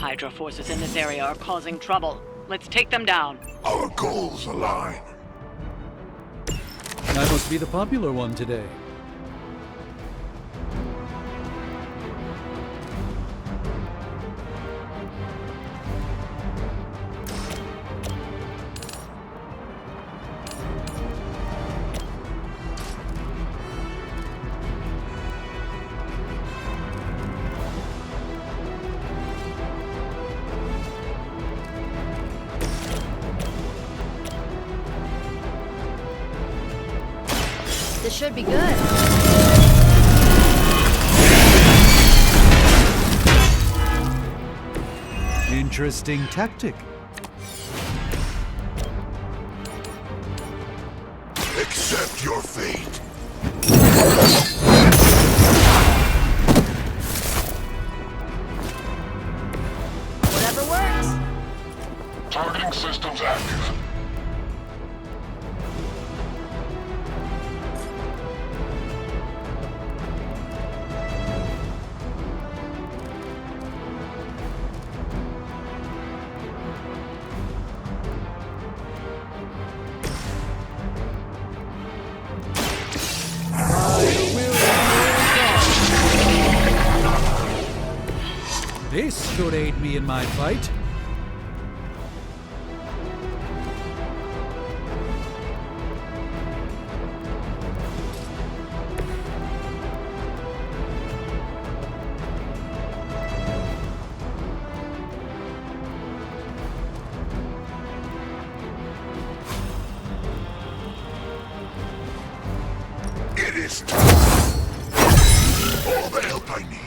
Hydra forces in this area are causing trouble. Let's take them down. Our goals align. I must be the popular one today. This should be good. Interesting tactic. Accept your fate. Whatever works. Targeting systems active. This should aid me in my fight. It is time. All the help I need.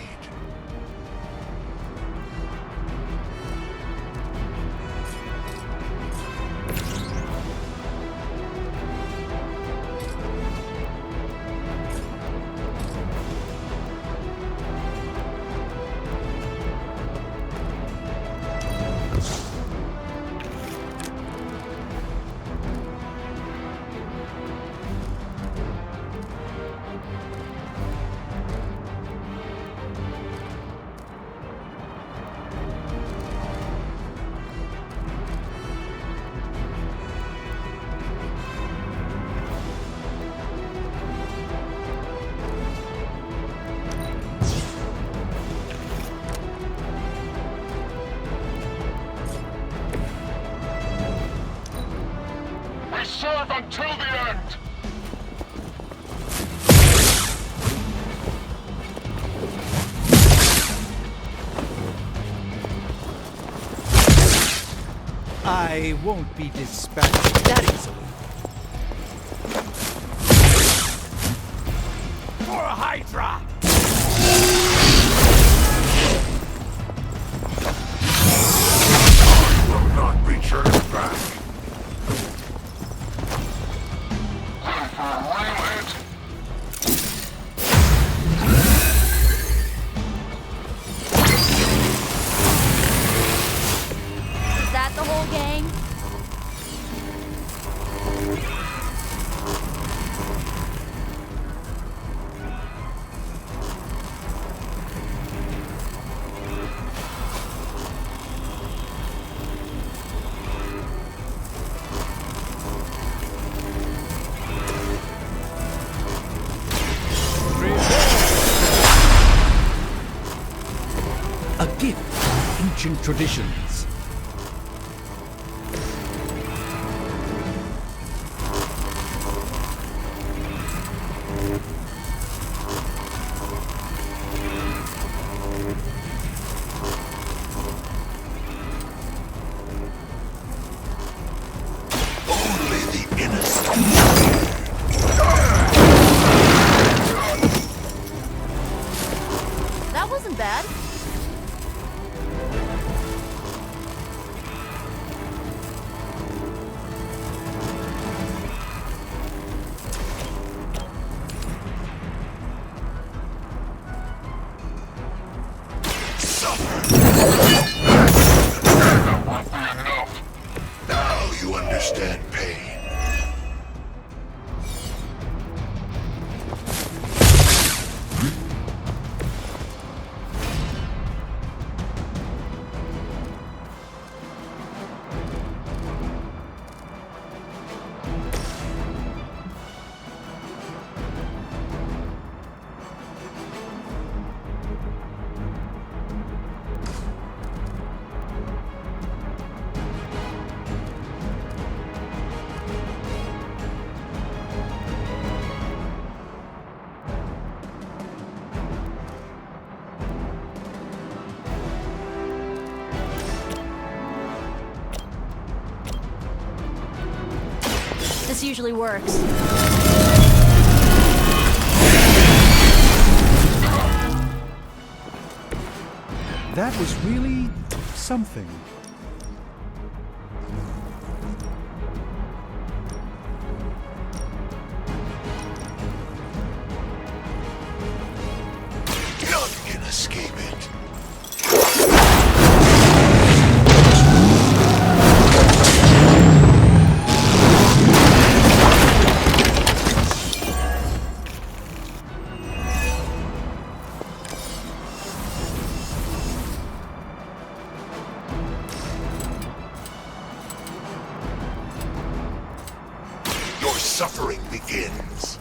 Serve until the end! I won't be dispatched that easily. For a Hydra! Will not return back. Is that the whole gang? A gift of ancient traditions. Only the innocent. That wasn't bad. usually works. That was really something. None can escape it. Your suffering begins.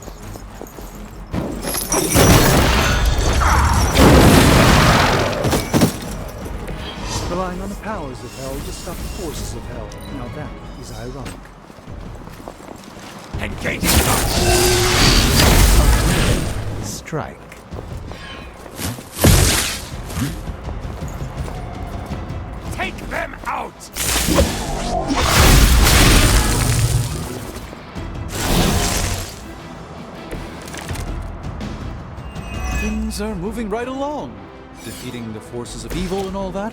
Relying on the powers of hell to stop the forces of hell. Now that is ironic. Engaging. Strike. Take them out! Things are moving right along. Defeating the forces of evil and all that.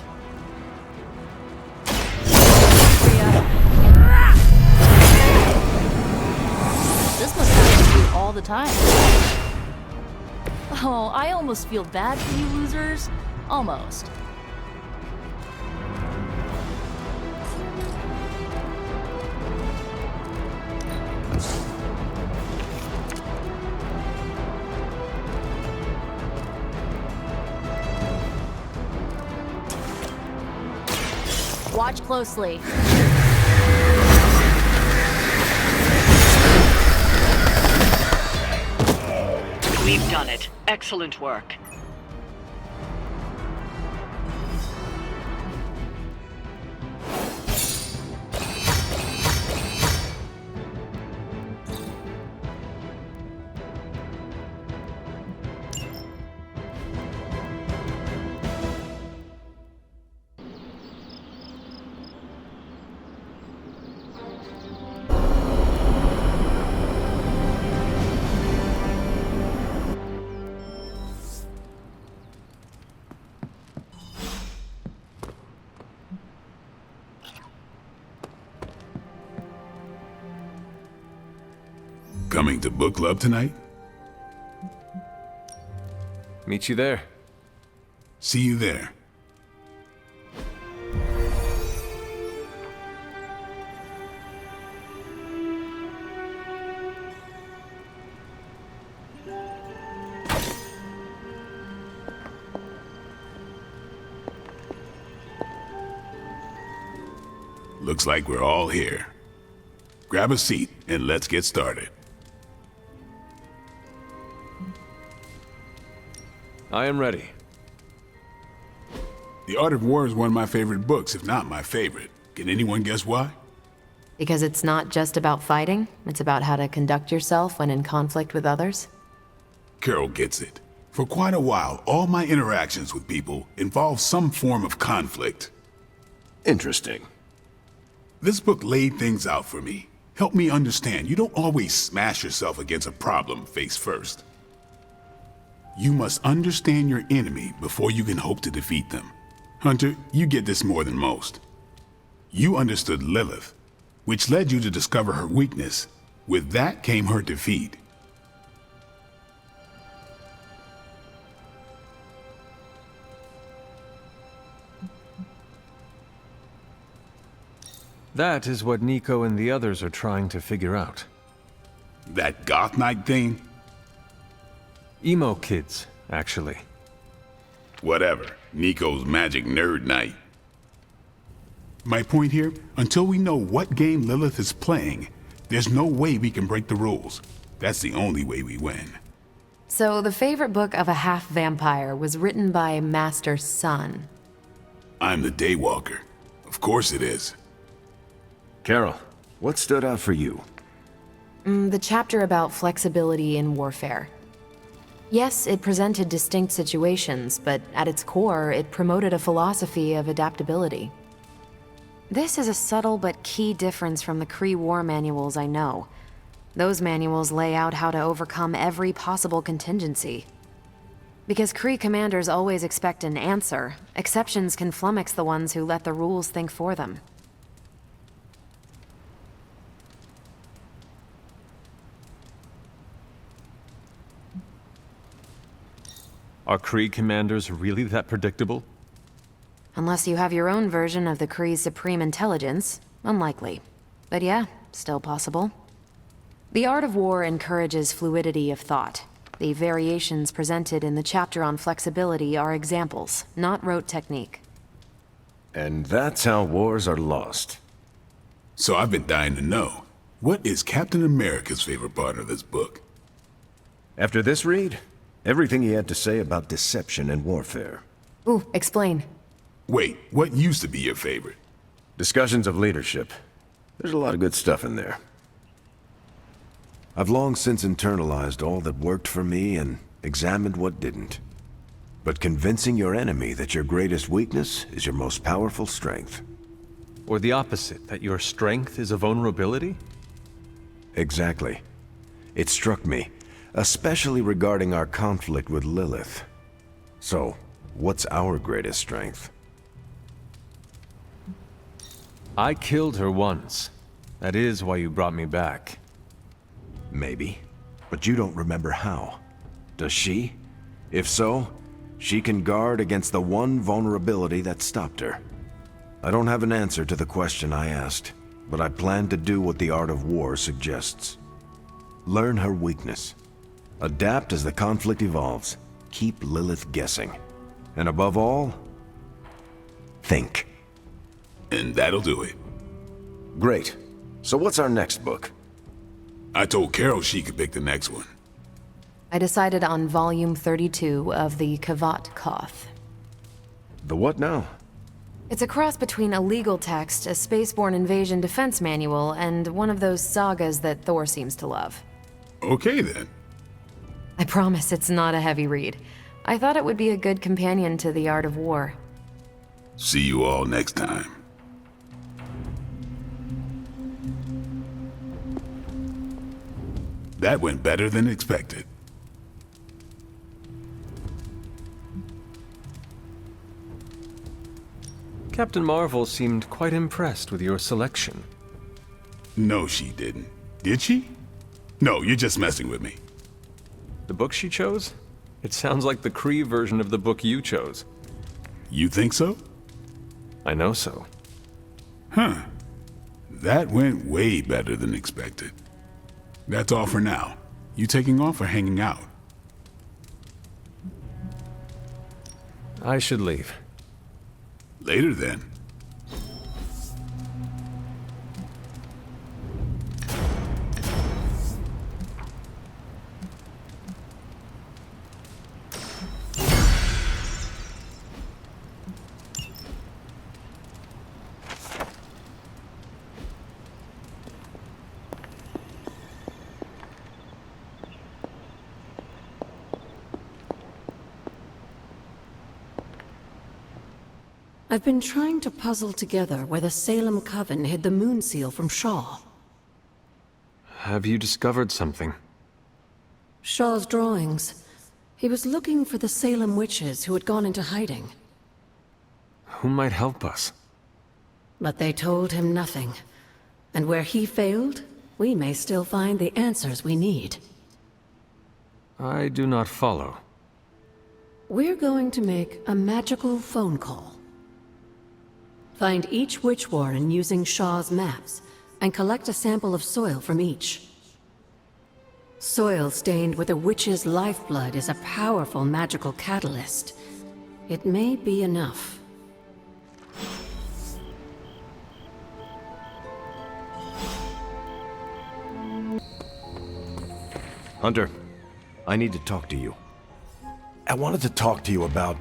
This must happen to you all the time. Oh, I almost feel bad for you losers. Almost. Watch closely. We've done it. Excellent work. Coming to book club tonight? Meet you there. See you there. Looks like we're all here. Grab a seat and let's get started. I am ready. The Art of War is one of my favorite books, if not my favorite. Can anyone guess why? Because it's not just about fighting, it's about how to conduct yourself when in conflict with others. Carol gets it. For quite a while, all my interactions with people involve some form of conflict. Interesting. This book laid things out for me. Helped me understand you don't always smash yourself against a problem face first. You must understand your enemy before you can hope to defeat them. Hunter, you get this more than most. You understood Lilith, which led you to discover her weakness. With that came her defeat. That is what Nico and the others are trying to figure out. That goth knight thing? Emo kids, actually. Whatever. Nico's magic nerd knight. My point here, until we know what game Lilith is playing, there's no way we can break the rules. That's the only way we win. So the favorite book of a half-vampire was written by Master's son. I'm the Daywalker. Of course it is. Carol, what stood out for you? The chapter about flexibility in warfare. Yes, it presented distinct situations, but at its core, it promoted a philosophy of adaptability. This is a subtle but key difference from the Kree war manuals I know. Those manuals lay out how to overcome every possible contingency. Because Kree commanders always expect an answer, exceptions can flummox the ones who let the rules think for them. Are Kree commanders really that predictable? Unless you have your own version of the Kree's supreme intelligence, unlikely. But yeah, still possible. The art of war encourages fluidity of thought. The variations presented in the chapter on flexibility are examples, not rote technique. And that's how wars are lost. So I've been dying to know, what is Captain America's favorite part of this book? After this read, everything he had to say about deception and warfare. Ooh, explain. Wait, what used to be your favorite? Discussions of leadership. There's a lot of good stuff in there. I've long since internalized all that worked for me and examined what didn't. But convincing your enemy that your greatest weakness is your most powerful strength. Or the opposite, that your strength is a vulnerability? Exactly. It struck me, especially regarding our conflict with Lilith. So, what's our greatest strength? I killed her once. That is why you brought me back. Maybe. But you don't remember how. Does she? If so, she can guard against the one vulnerability that stopped her. I don't have an answer to the question I asked, but I plan to do what the art of war suggests. Learn her weakness. Adapt as the conflict evolves. Keep Lilith guessing. And above all, think. And that'll do it. Great. So what's our next book? I told Carol she could pick the next one. I decided on volume 32 of the Kavat Koth. The what now? It's a cross between a legal text, a spaceborne invasion defense manual, and one of those sagas that Thor seems to love. Okay then. I promise it's not a heavy read. I thought it would be a good companion to the art of war. See you all next time. That went better than expected. Captain Marvel seemed quite impressed with your selection. No, she didn't. Did she? No, you're just messing with me. The book she chose? It sounds like the Kree version of the book you chose. You think so? I know so. Huh. That went way better than expected. That's all for now. You taking off or hanging out? I should leave. Later then. I've been trying to puzzle together where the Salem Coven hid the moon seal from Shaw. Have you discovered something? Shaw's drawings. He was looking for the Salem witches who had gone into hiding. Who might help us? But they told him nothing. And where he failed, we may still find the answers we need. I do not follow. We're going to make a magical phone call. Find each witch warren using Shaw's maps, and collect a sample of soil from each. Soil stained with a witch's lifeblood is a powerful magical catalyst. It may be enough. Hunter, I need to talk to you. I wanted to talk to you about,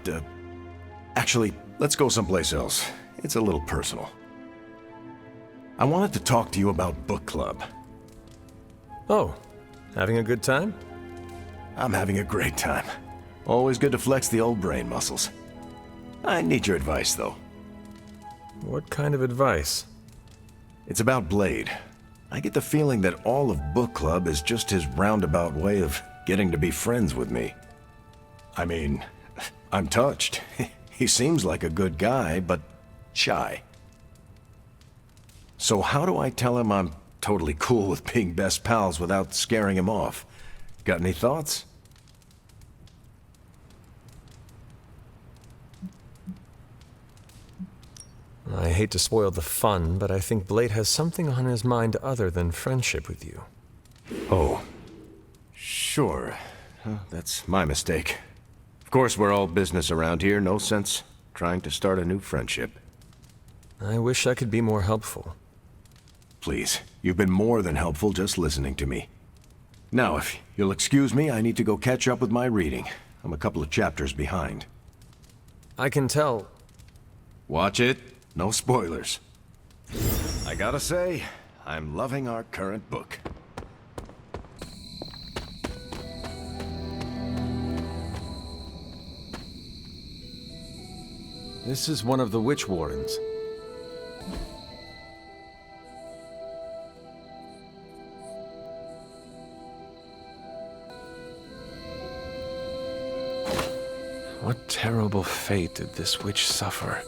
Actually, let's go someplace else. It's a little personal. I wanted to talk to you about book club. Oh, having a good time? I'm having a great time. Always good to flex the old brain muscles. I need your advice, though. What kind of advice? It's about Blade. I get the feeling that all of book club is just his roundabout way of getting to be friends with me. I mean, I'm touched. He seems like a good guy, but shy. So how do I tell him I'm totally cool with being best pals without scaring him off? Got any thoughts? I hate to spoil the fun, but I think Blade has something on his mind other than friendship with you. Oh, sure. That's my mistake. Of course, we're all business around here. No sense trying to start a new friendship. I wish I could be more helpful. Please, you've been more than helpful just listening to me. Now, if you'll excuse me, I need to go catch up with my reading. I'm a couple of chapters behind. I can tell. Watch it. No spoilers. I gotta say, I'm loving our current book. This is one of the witch warrens. What terrible fate did this witch suffer?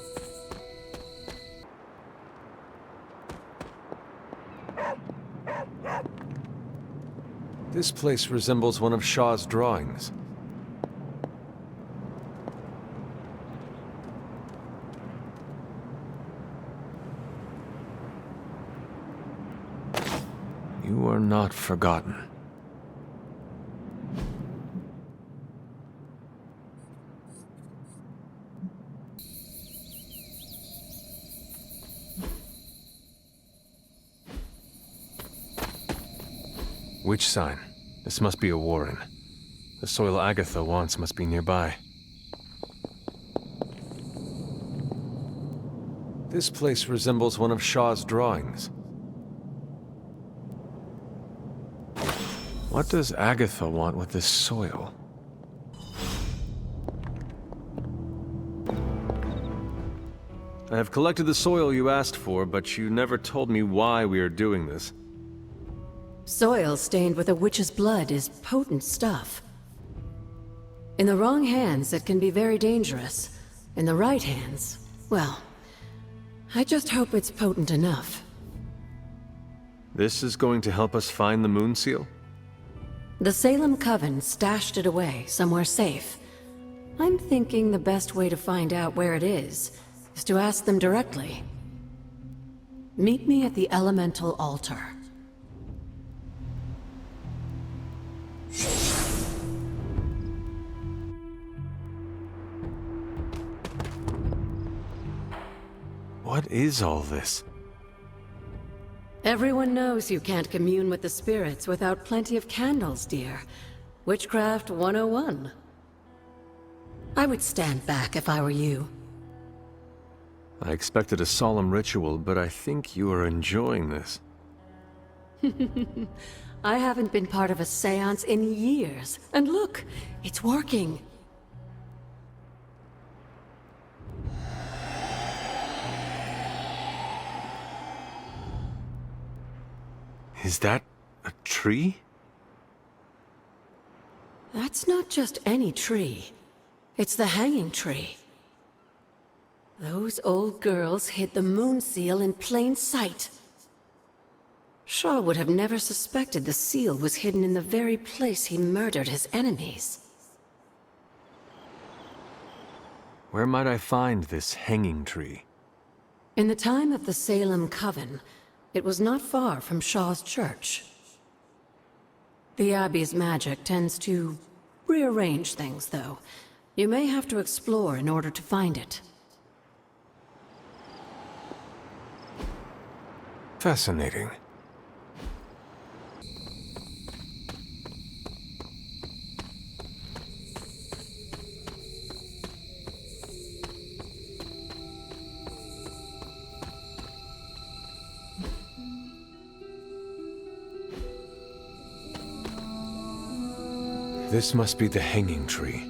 This place resembles one of Shaw's drawings. You are not forgotten. Witch sign. This must be a warren. The soil Agatha wants must be nearby. This place resembles one of Shaw's drawings. What does Agatha want with this soil? I have collected the soil you asked for, but you never told me why we are doing this. Soil stained with a witch's blood is potent stuff. In the wrong hands, it can be very dangerous. In the right hands, well, I just hope it's potent enough. This is going to help us find the moon seal? The Salem Coven stashed it away somewhere safe. I'm thinking the best way to find out where it is to ask them directly. Meet me at the Elemental Altar. What is all this? Everyone knows you can't commune with the spirits without plenty of candles, dear. Witchcraft 101. I would stand back if I were you. I expected a solemn ritual, but I think you are enjoying this. I haven't been part of a seance in years. And look, it's working. Is that a tree? That's not just any tree. It's the hanging tree. Those old girls hid the moon seal in plain sight. Shaw would have never suspected the seal was hidden in the very place he murdered his enemies. Where might I find this hanging tree? In the time of the Salem Coven, it was not far from Shaw's church. The Abbey's magic tends to rearrange things, though. You may have to explore in order to find it. Fascinating. This must be the hanging tree.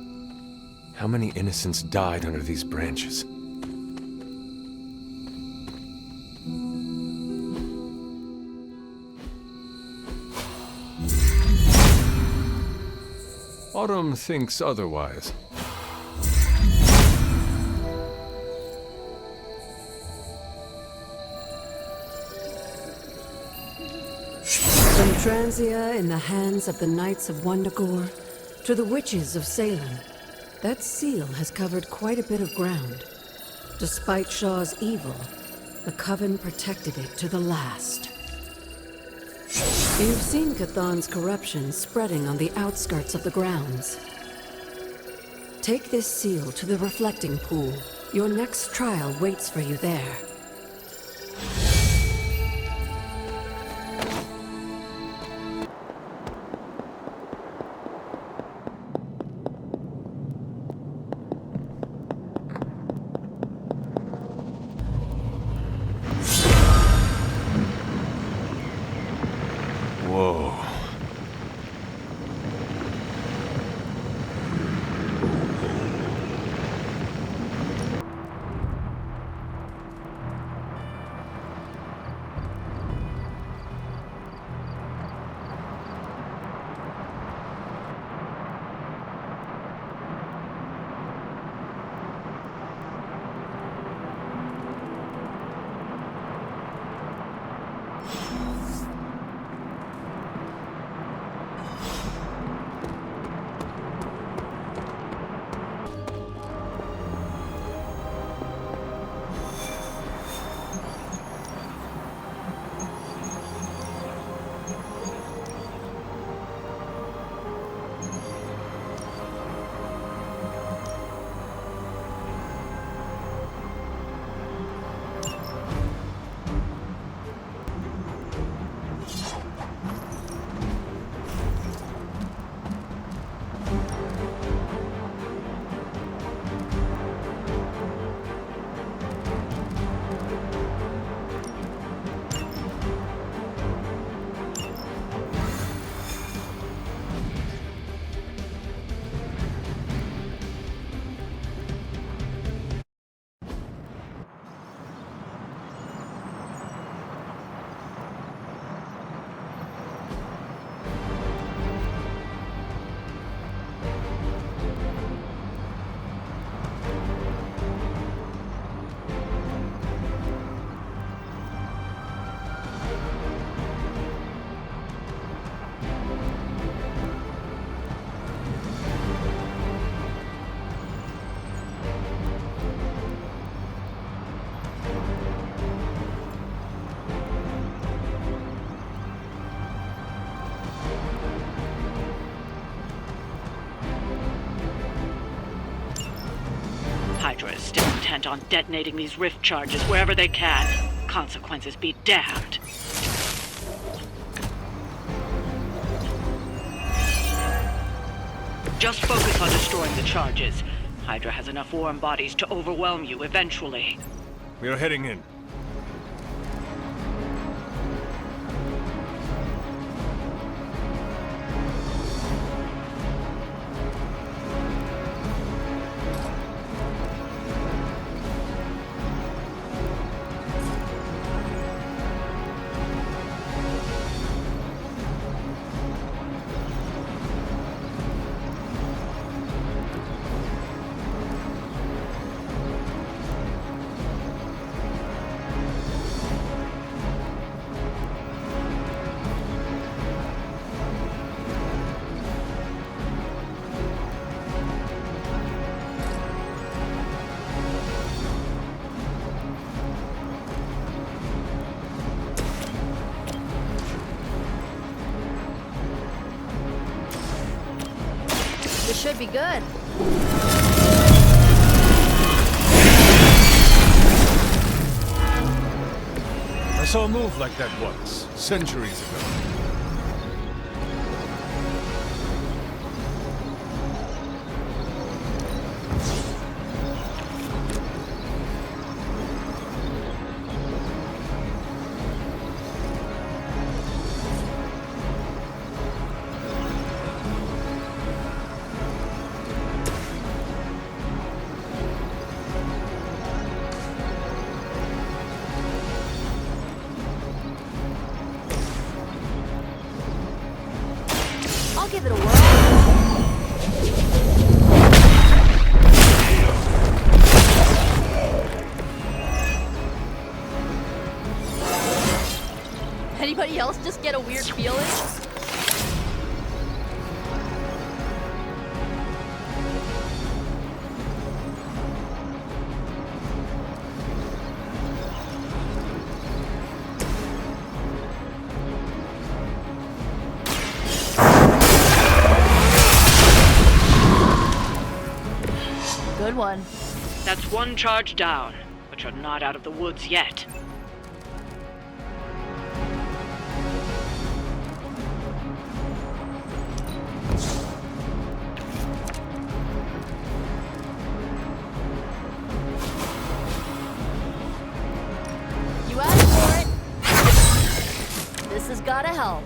How many innocents died under these branches? Autumn thinks otherwise. From Transia in the hands of the Knights of Wundagore to the Witches of Salem, that seal has covered quite a bit of ground. Despite Shaw's evil, the Coven protected it to the last. You've seen Cathan's corruption spreading on the outskirts of the grounds. Take this seal to the reflecting pool. Your next trial waits for you there. Whoa. Hydra is still intent on detonating these rift charges wherever they can. Consequences be damned. Just focus on destroying the charges. Hydra has enough warm bodies to overwhelm you eventually. We are heading in. This should be good. I saw a move like that once, centuries ago. anybody else just get a weird feeling? Good one. That's one charge down, but you're not out of the woods yet. You asked for it. This has gotta help.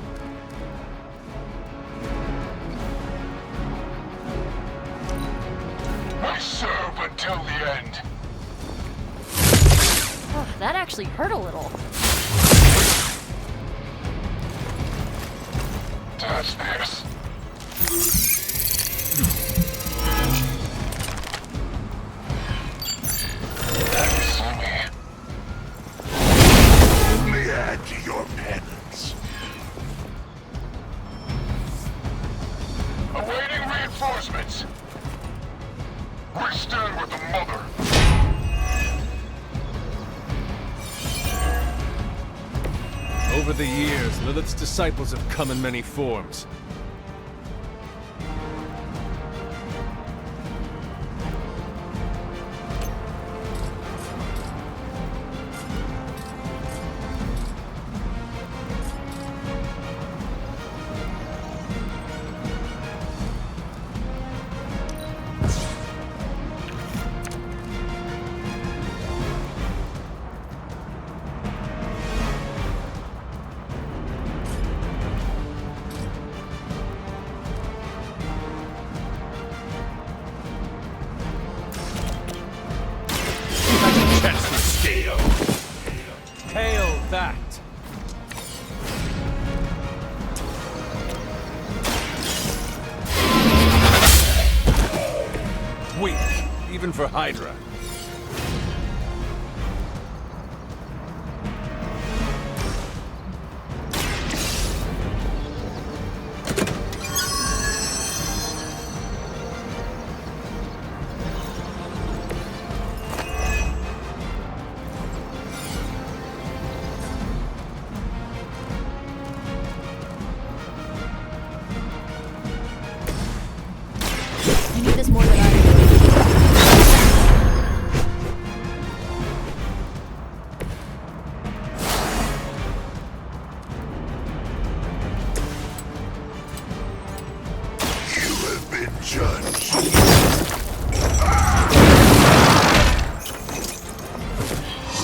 We serve until the end. Oh, that actually hurt a little. Touch this. Only add to your penance. Awaiting reinforcements. We stand with the mother. Over the years, Lilith's disciples have come in many forms. Catch the scale. Hail that! Weak, even for Hydra. You need this more than I do. You have been judged.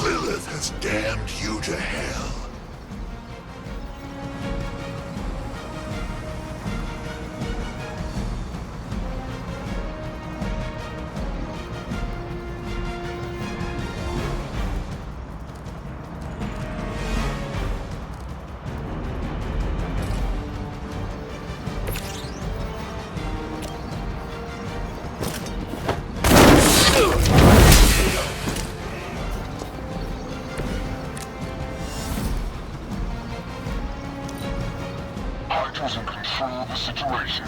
Lilith has damned you to hell. Hydra's in control of the situation.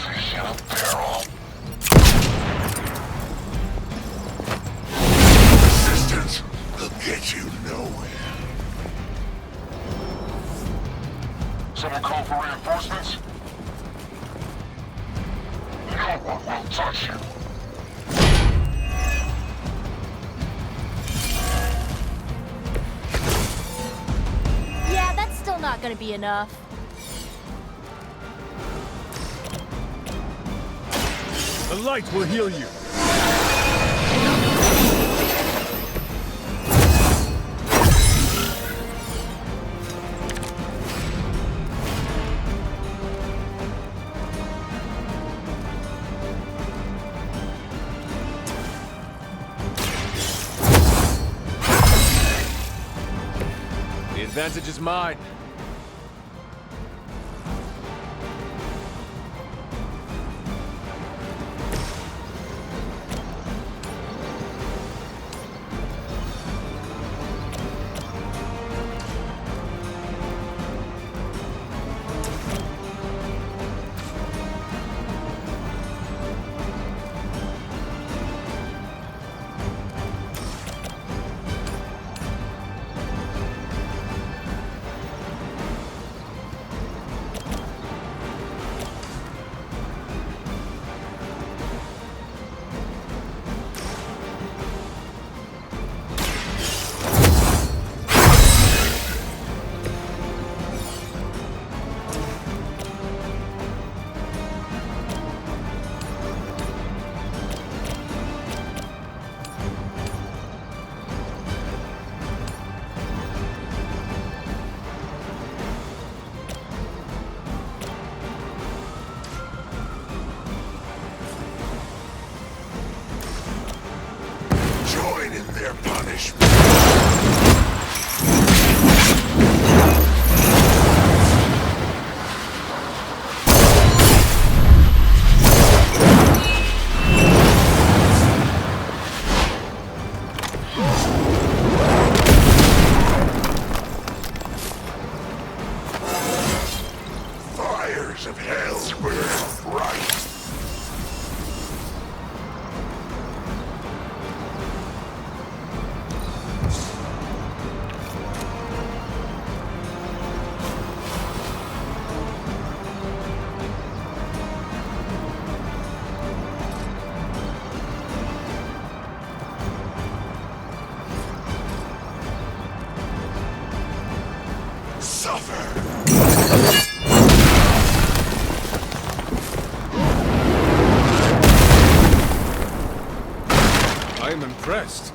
Fish in a barrel. Resistance will get you nowhere. Someone call for reinforcements? No one will touch you. Yeah, that's still not gonna be enough. The light will heal you. The advantage is mine. Finish me. Fires of hell burn bright. Suffer! I am impressed.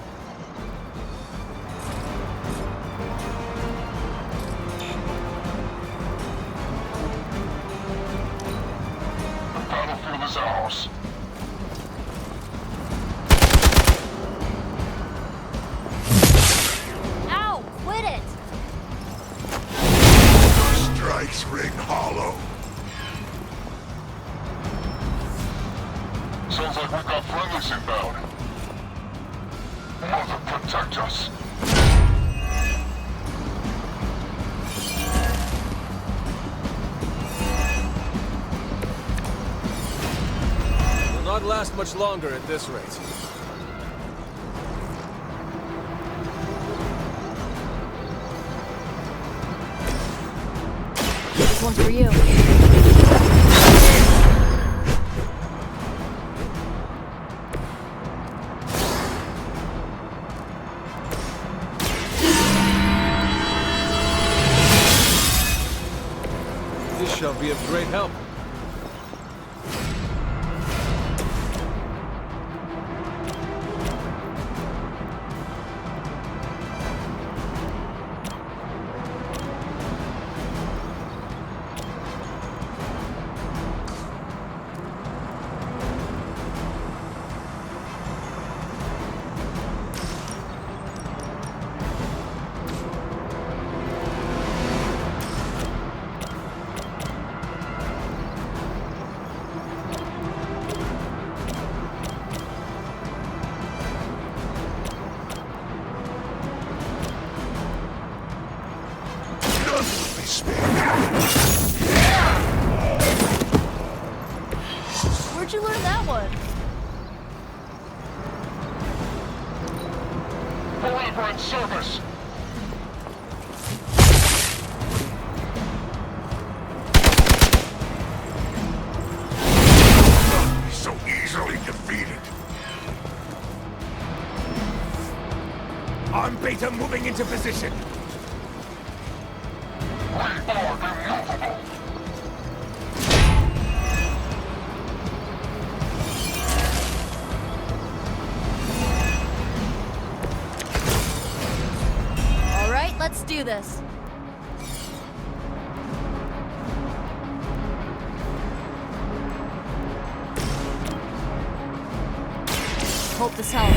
The battlefield is ours. Ow! Quit it! Your strikes ring hollow. Sounds like we've got friendlies inbound. Mother protect us. Will not last much longer at this rate. This one's for you. This shall be of great help. Where'd you learn that one? Forever in service. Not be so easily defeated. I'm Beta moving into position. We are immovable. All right, let's do this. Hope this helps.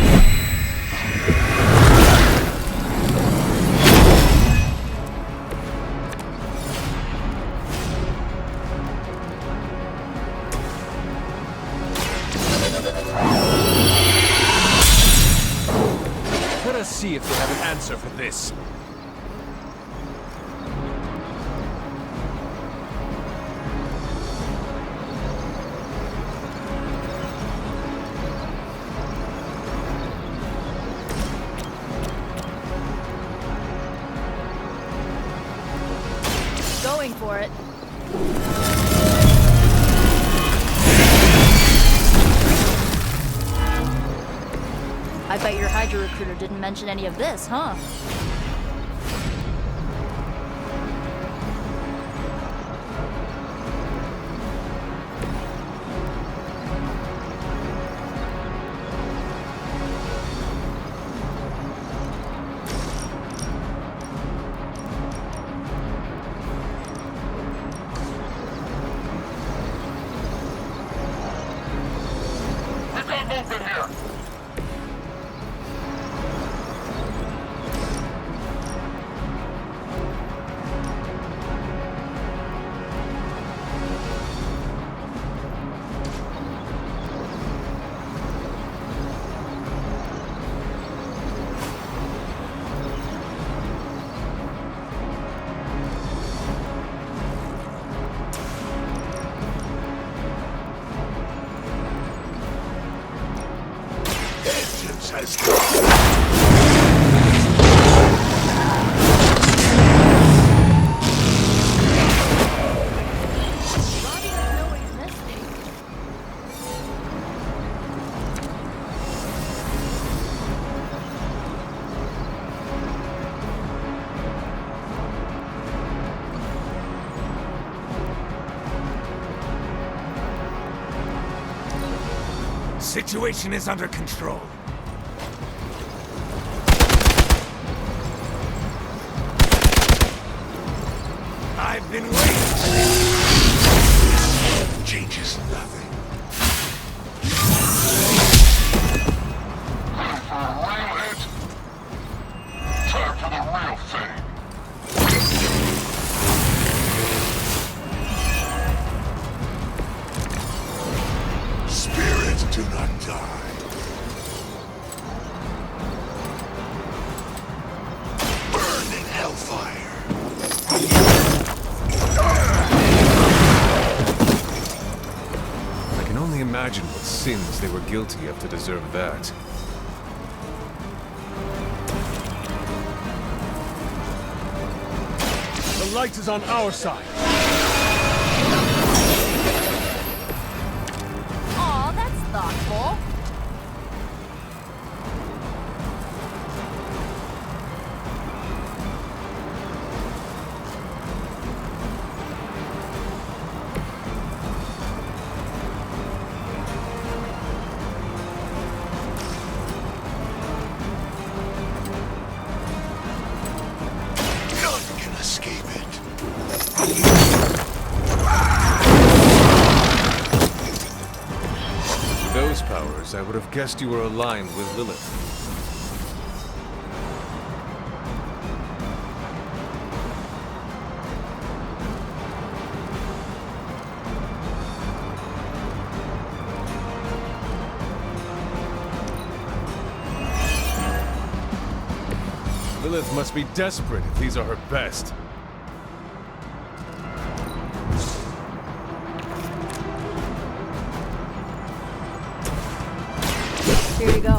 Let us see if they have an answer for this. Going for it. I bet your Hydra recruiter didn't mention any of this, huh? We've got movement here. has come! Bobby doesn't know what he's missing. Situation is under control. I've been waiting. Changes nothing. Ready for a real hit? Time for the real thing. Spirits do not die. Burn in hellfire. I can only imagine what sins they were guilty of to deserve that. The light is on our side. Aw, that's thoughtful. None can escape it. With those powers, I would have guessed you were aligned with Lilith. Lilith must be desperate if these are her best. Here you go.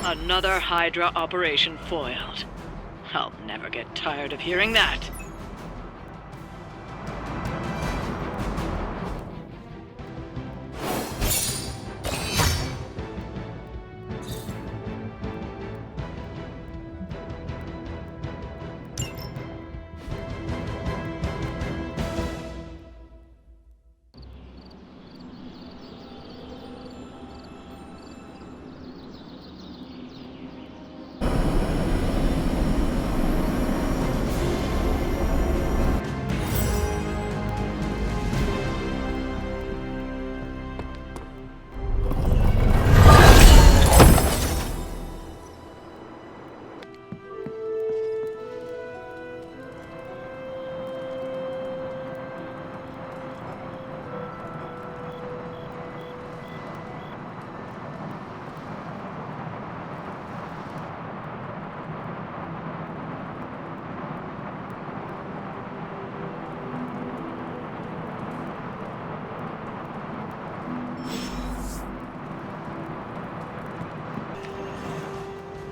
Another Hydra operation foiled. I'll never get tired of hearing that.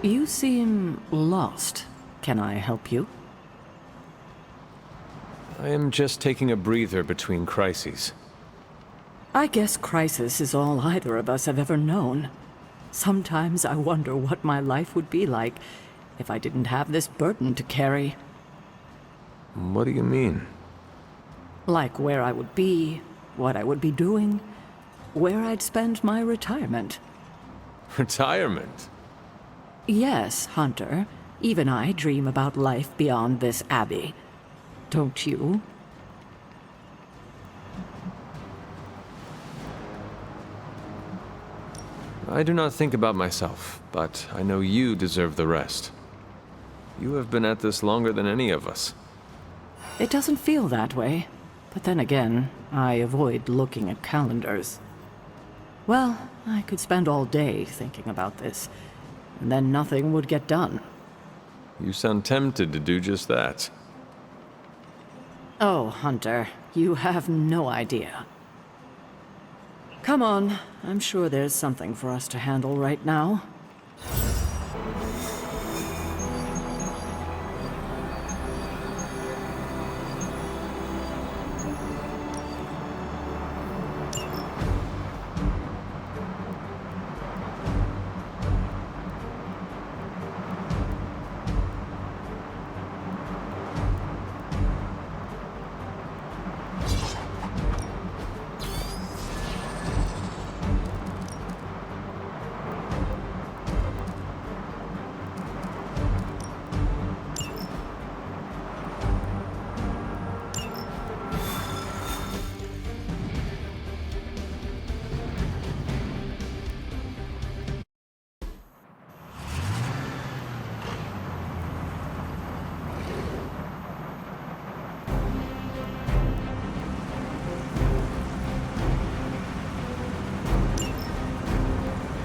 You seem lost. Can I help you? I am just taking a breather between crises. I guess crisis is all either of us have ever known. Sometimes I wonder what my life would be like if I didn't have this burden to carry. What do you mean? Like where I would be, what I would be doing, where I'd spend my retirement. Retirement? Yes, Hunter. Even I dream about life beyond this abbey. Don't you? I do not think about myself, but I know you deserve the rest. You have been at this longer than any of us. It doesn't feel that way. But then again, I avoid looking at calendars. Well, I could spend all day thinking about this, and then nothing would get done. You sound tempted to do just that. Oh, Hunter, you have no idea. Come on, I'm sure there's something for us to handle right now.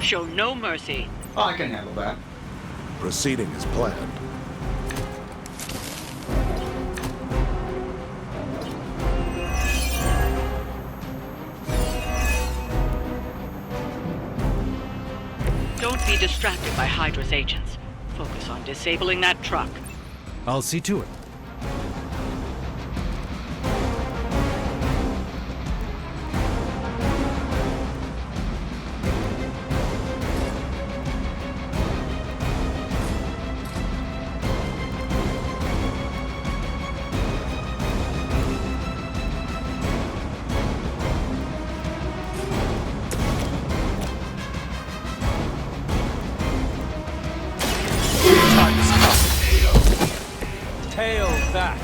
Show no mercy. Oh, I can handle that. Proceeding as planned. Don't be distracted by Hydra's agents. Focus on disabling that truck. I'll see to it. Tail that!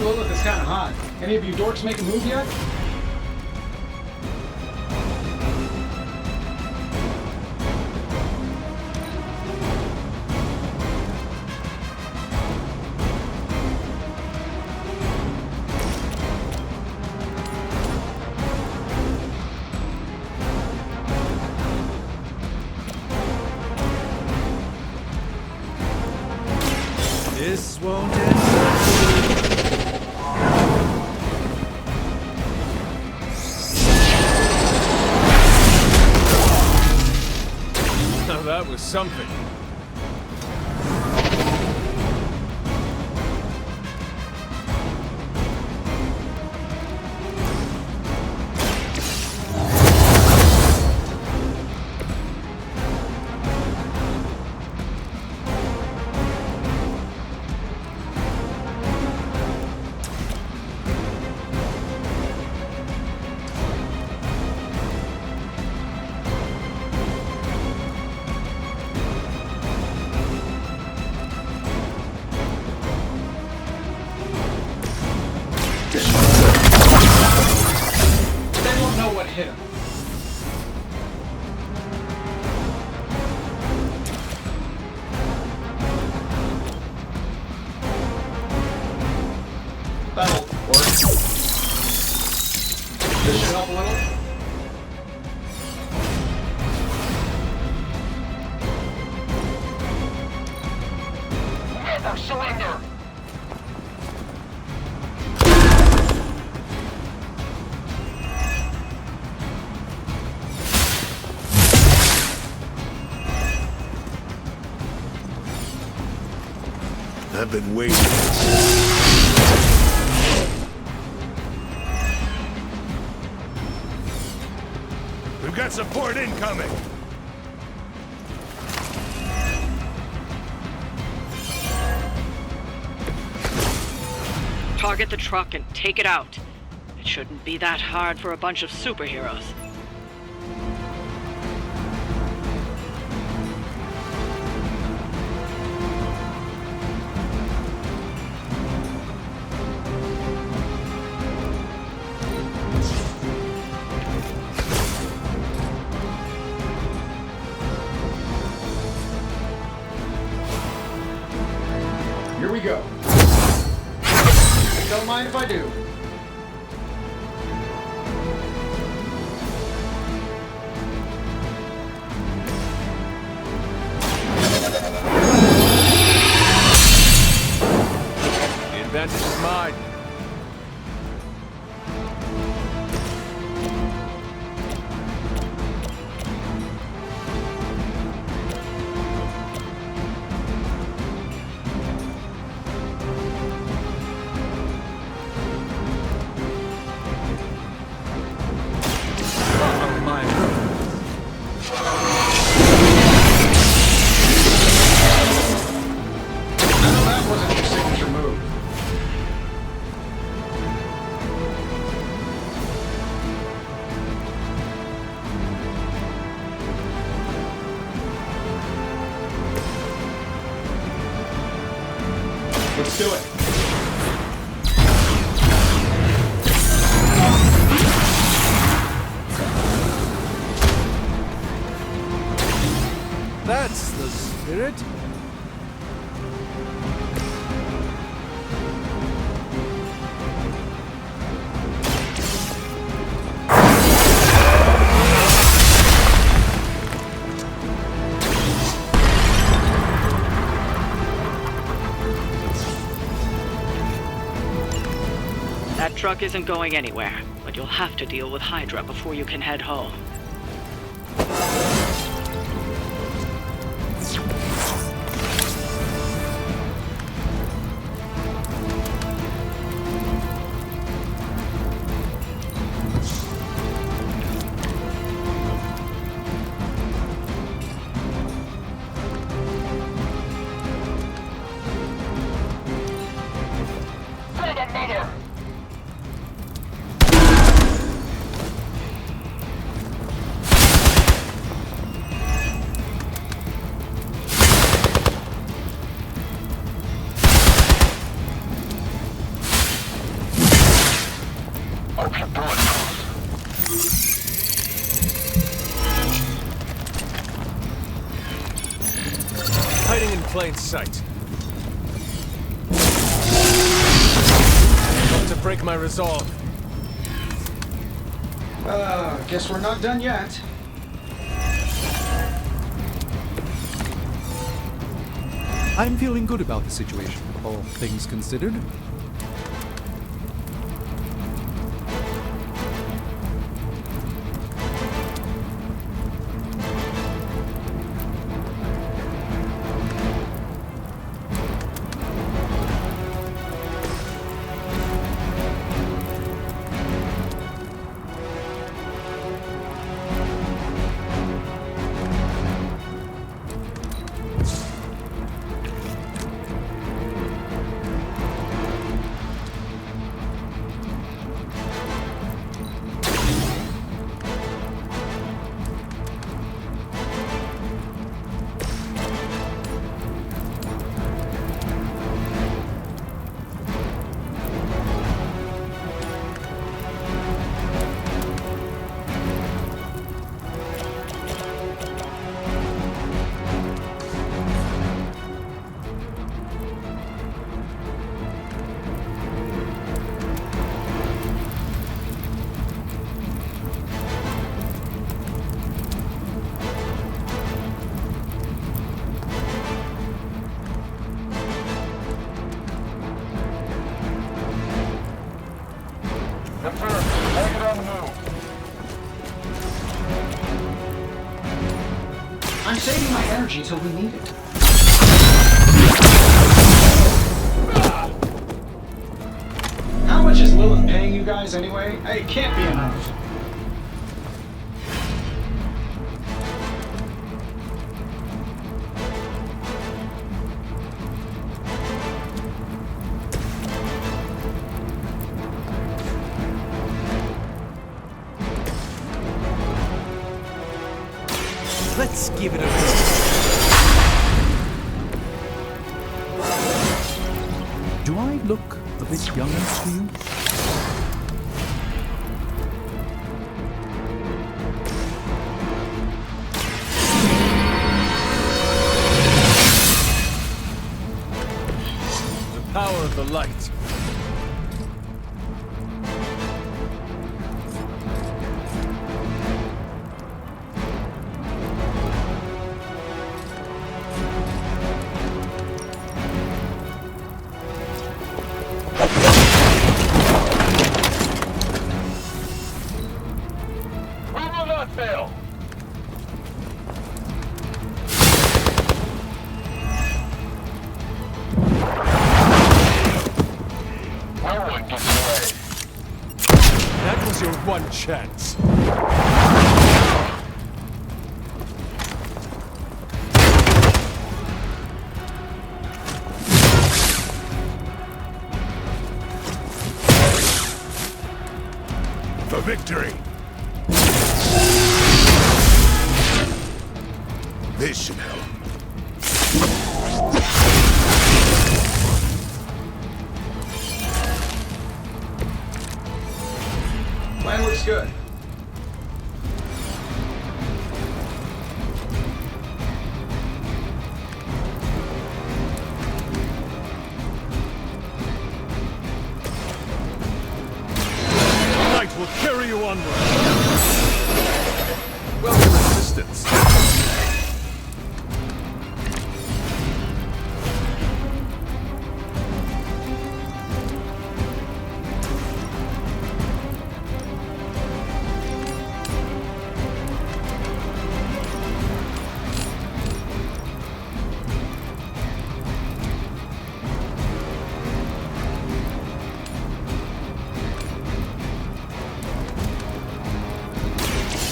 Lilith is kind of hot. Any of you dorks make a move yet? This won't end. Now that was something. They won't know what hit him. That'll work. This should help a little. Never surrender! I've been waiting. We've got support incoming! Target the truck and take it out. It shouldn't be that hard for a bunch of superheroes. Here we go. Don't mind if I do. The advantage is mine. That wasn't your signature move. Let's do it. That's the spirit. That truck isn't going anywhere, but you'll have to deal with Hydra before you can head home. Okay, bullet. Hiding in plain sight. About to break my resolve. Guess we're not done yet. I'm feeling good about the situation, all things considered. Confirmed. Target on the move. I'm saving my energy till we need it. How much is Lilith paying you guys anyway? It can't be enough. Let's give it a go. Do I look a bit younger to you? The power of the light. That was your one chance. For victory! This should help. Plan looks good. Light will carry you onward. Welcome assistance.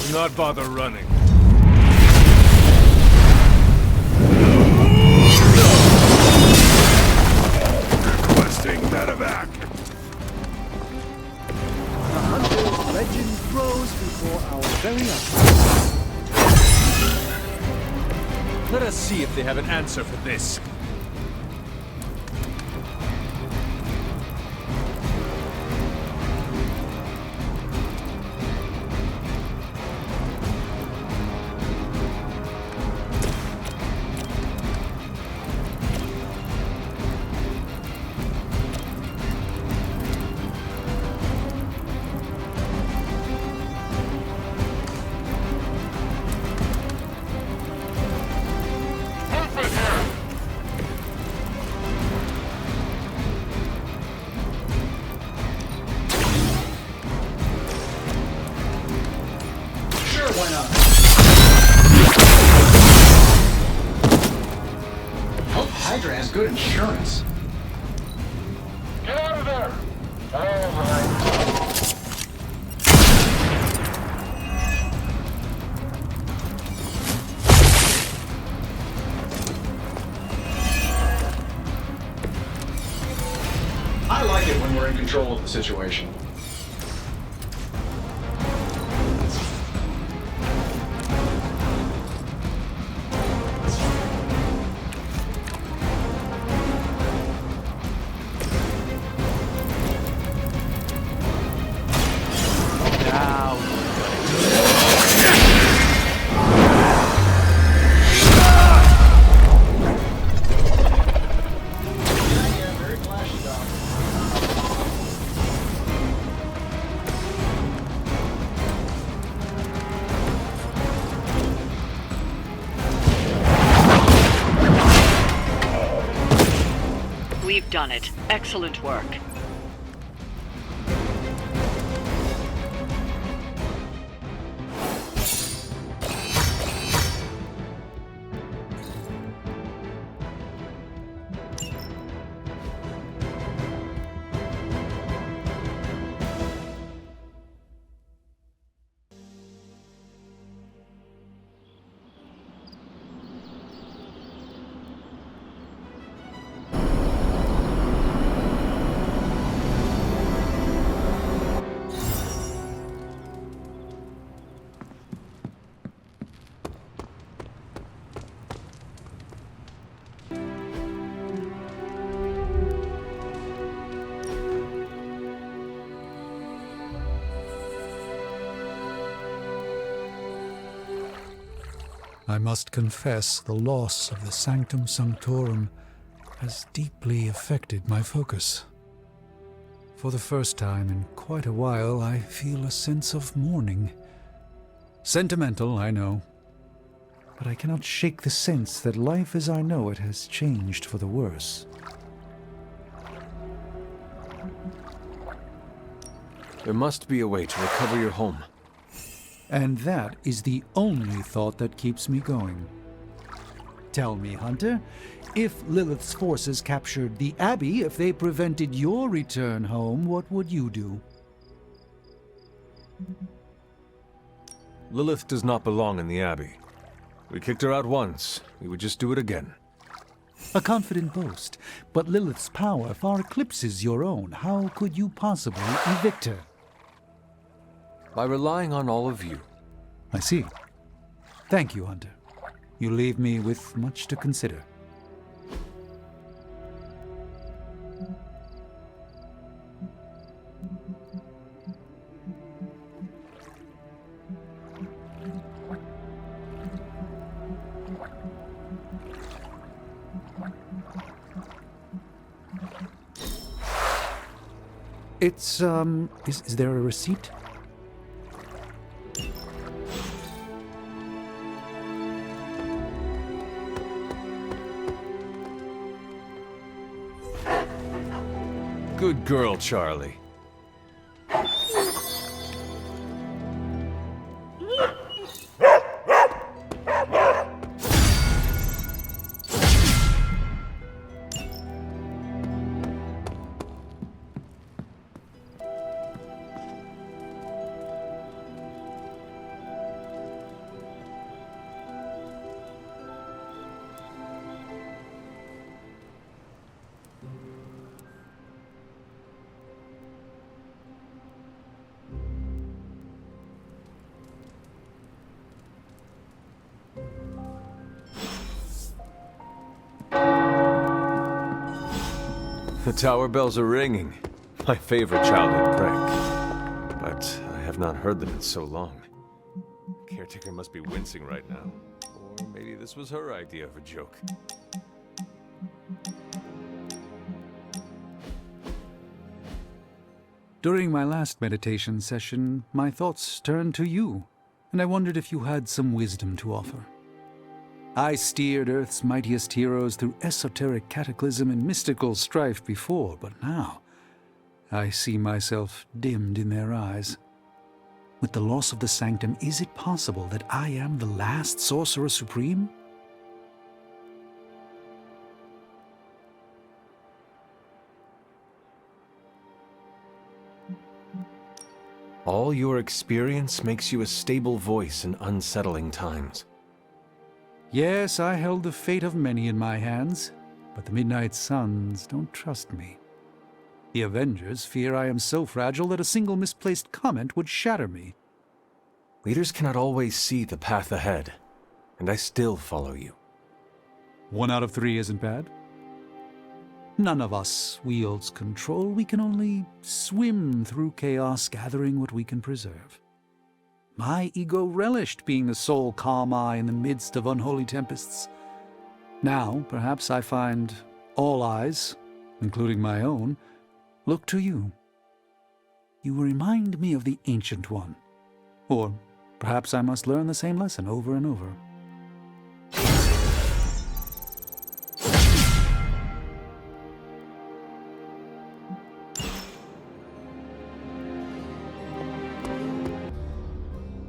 Do not bother running. Requesting medevac. The hunter's legend grows before our very eyes. Let us see if they have an answer for this. Why not? Hope Hydra has good insurance. Get out of there! All right. I like it when we're in control of the situation. We've done it. Excellent work. I must confess the loss of the Sanctum Sanctorum has deeply affected my focus. For the first time in quite a while, I feel a sense of mourning. Sentimental, I know. But I cannot shake the sense that life as I know it has changed for the worse. There must be a way to recover your home. And that is the only thought that keeps me going. Tell me, Hunter, if Lilith's forces captured the Abbey, if they prevented your return home, what would you do? Lilith does not belong in the Abbey. We kicked her out once. We would just do it again. A confident boast, but Lilith's power far eclipses your own. How could you possibly evict her? By relying on all of you. I see. Thank you, Hunter. You leave me with much to consider. Is there a receipt? Good girl, Charlie. The tower bells are ringing. My favorite childhood prank. But I have not heard them in so long. Caretaker must be wincing right now. Or maybe this was her idea of a joke. During my last meditation session, my thoughts turned to you, and I wondered if you had some wisdom to offer. I steered Earth's mightiest heroes through esoteric cataclysm and mystical strife before, but now I see myself dimmed in their eyes. With the loss of the Sanctum, is it possible that I am the last Sorcerer Supreme? All your experience makes you a stable voice in unsettling times. Yes, I held the fate of many in my hands, but the Midnight Suns don't trust me. The Avengers fear I am so fragile that a single misplaced comment would shatter me. Leaders cannot always see the path ahead, and I still follow you. 1 out of 3 isn't bad. None of us wields control. We can only swim through chaos, gathering what we can preserve. My ego relished being the sole calm eye in the midst of unholy tempests. Now, perhaps I find all eyes, including my own, look to you. You remind me of the Ancient One. Or perhaps I must learn the same lesson over and over.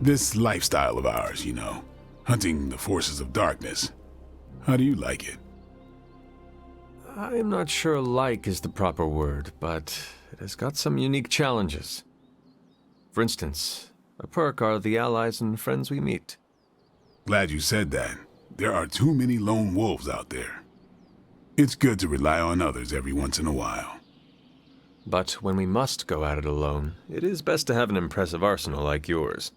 This lifestyle of ours, hunting the forces of darkness. How do you like it? I'm not sure like is the proper word, but it has got some unique challenges. For instance, a perk are the allies and friends we meet. Glad you said that. There are too many lone wolves out there. It's good to rely on others every once in a while. But when we must go at it alone, it is best to have an impressive arsenal like yours.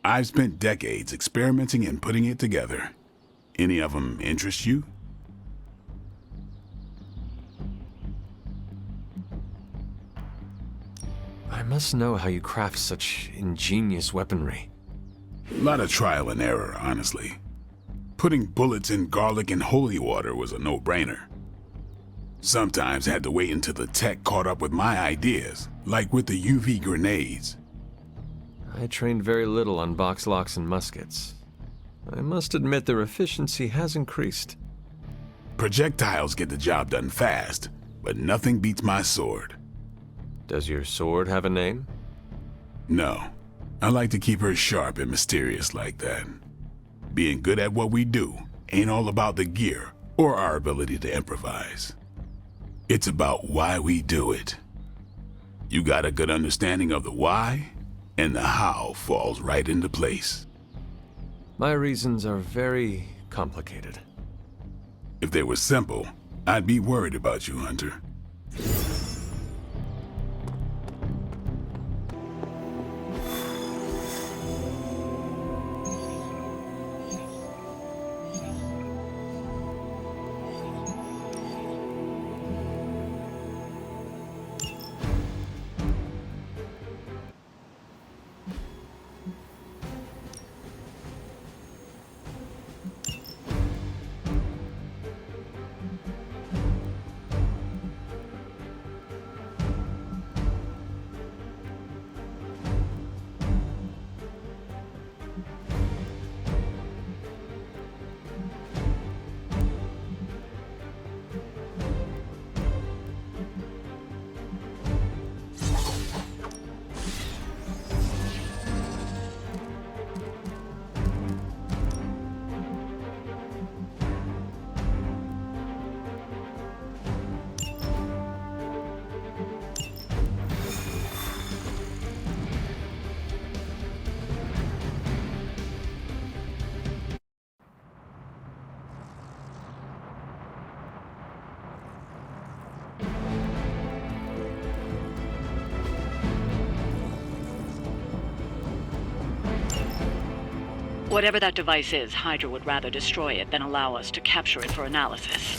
I've spent decades experimenting and putting it together. Any of them interest you? I must know how you craft such ingenious weaponry. A lot of trial and error, honestly. Putting bullets in garlic and holy water was a no-brainer. Sometimes I had to wait until the tech caught up with my ideas, like with the UV grenades. I trained very little on box locks and muskets. I must admit their efficiency has increased. Projectiles get the job done fast, but nothing beats my sword. Does your sword have a name? No. I like to keep her sharp and mysterious like that. Being good at what we do ain't all about the gear or our ability to improvise. It's about why we do it. You got a good understanding of the why, and the how falls right into place. My reasons are very complicated. If they were simple, I'd be worried about you, Hunter. Whatever that device is, Hydra would rather destroy it than allow us to capture it for analysis.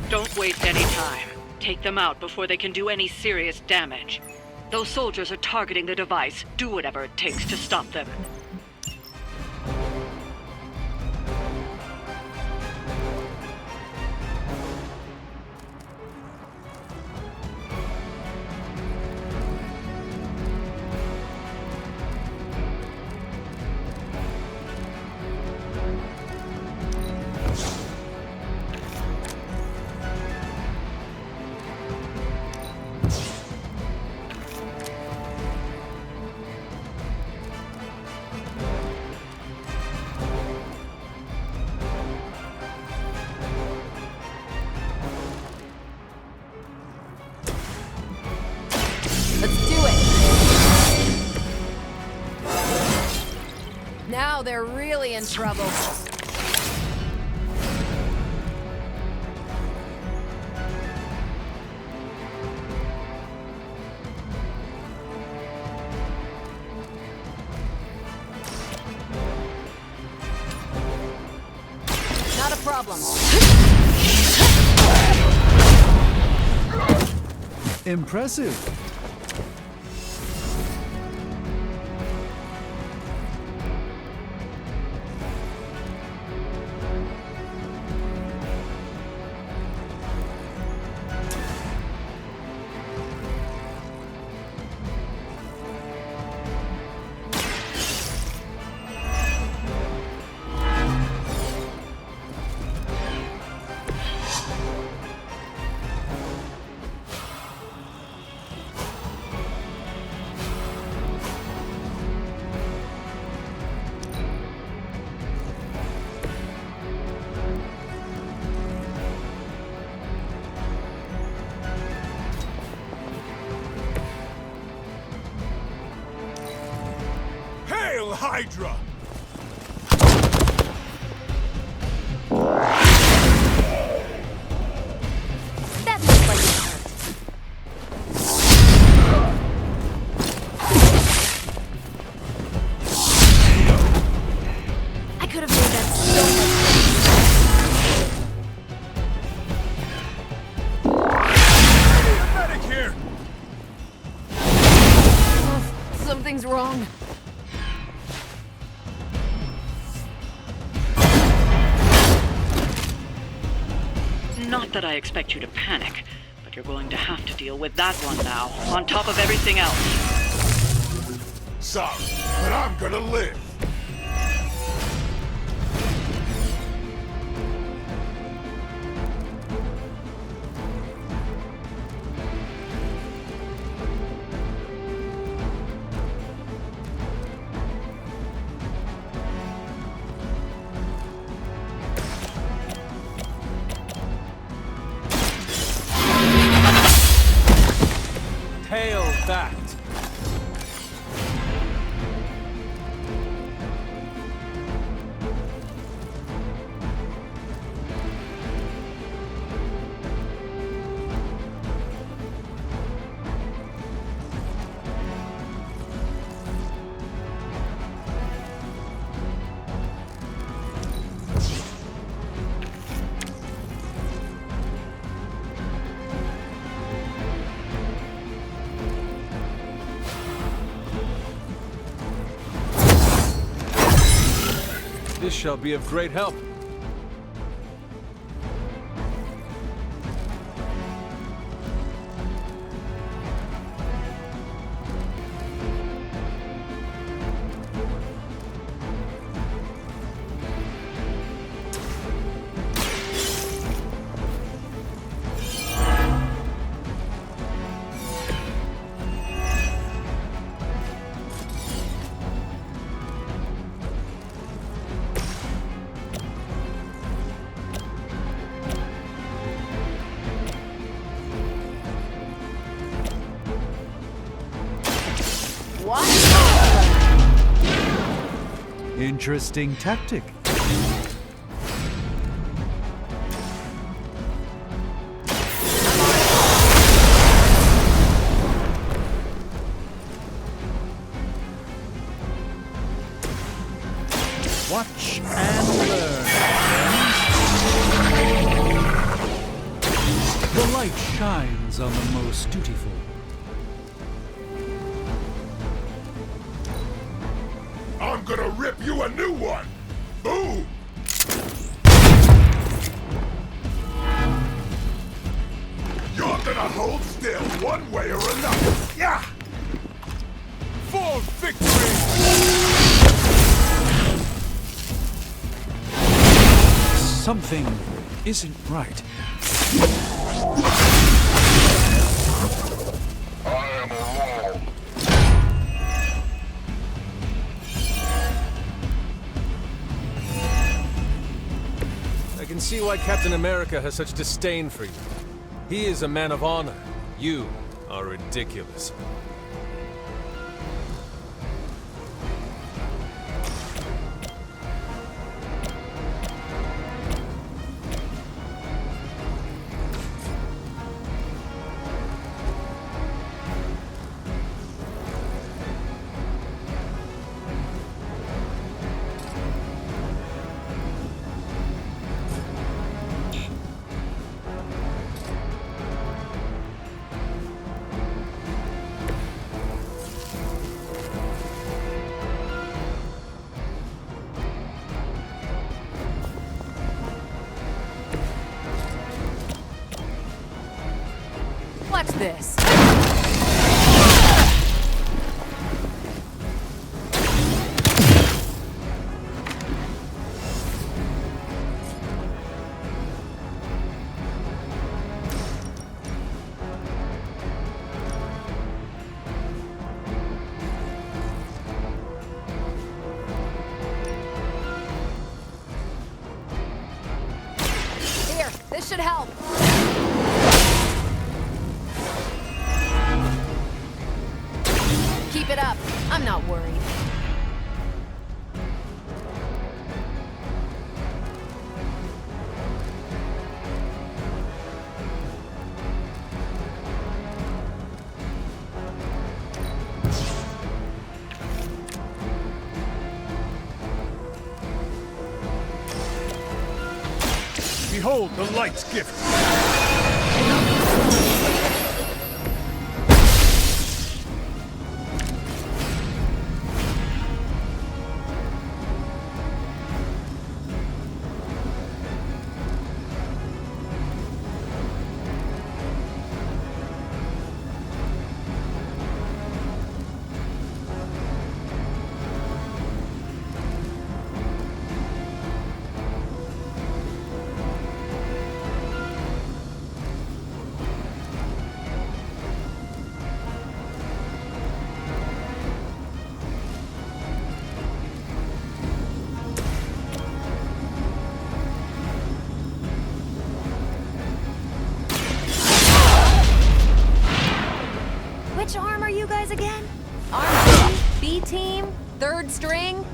Don't waste any time. Take them out before they can do any serious damage. Those soldiers are targeting the device. Do whatever it takes to stop them. Now they're really in trouble. Not a problem. Impressive. Hail Hydra! That looks like it hurt. I could have made that so much Medic here! better. Something's wrong. Not that I expect you to panic, but you're going to have to deal with that one now, on top of everything else. Sorry, but I'm gonna live. Hail that! This shall be of great help. Interesting tactic. Watch and learn, friends. The light shines on the most dutiful. I'm gonna rip you a new one! Boom! You're gonna hold still one way or another! Yeah! For victory! Something isn't right. I am alone. I can see why Captain America has such disdain for you. He is a man of honor. You are ridiculous. Watch this. Here, this should help. Keep it up. I'm not worried. Behold the light's gift! guys again? R&D? B team? Third string?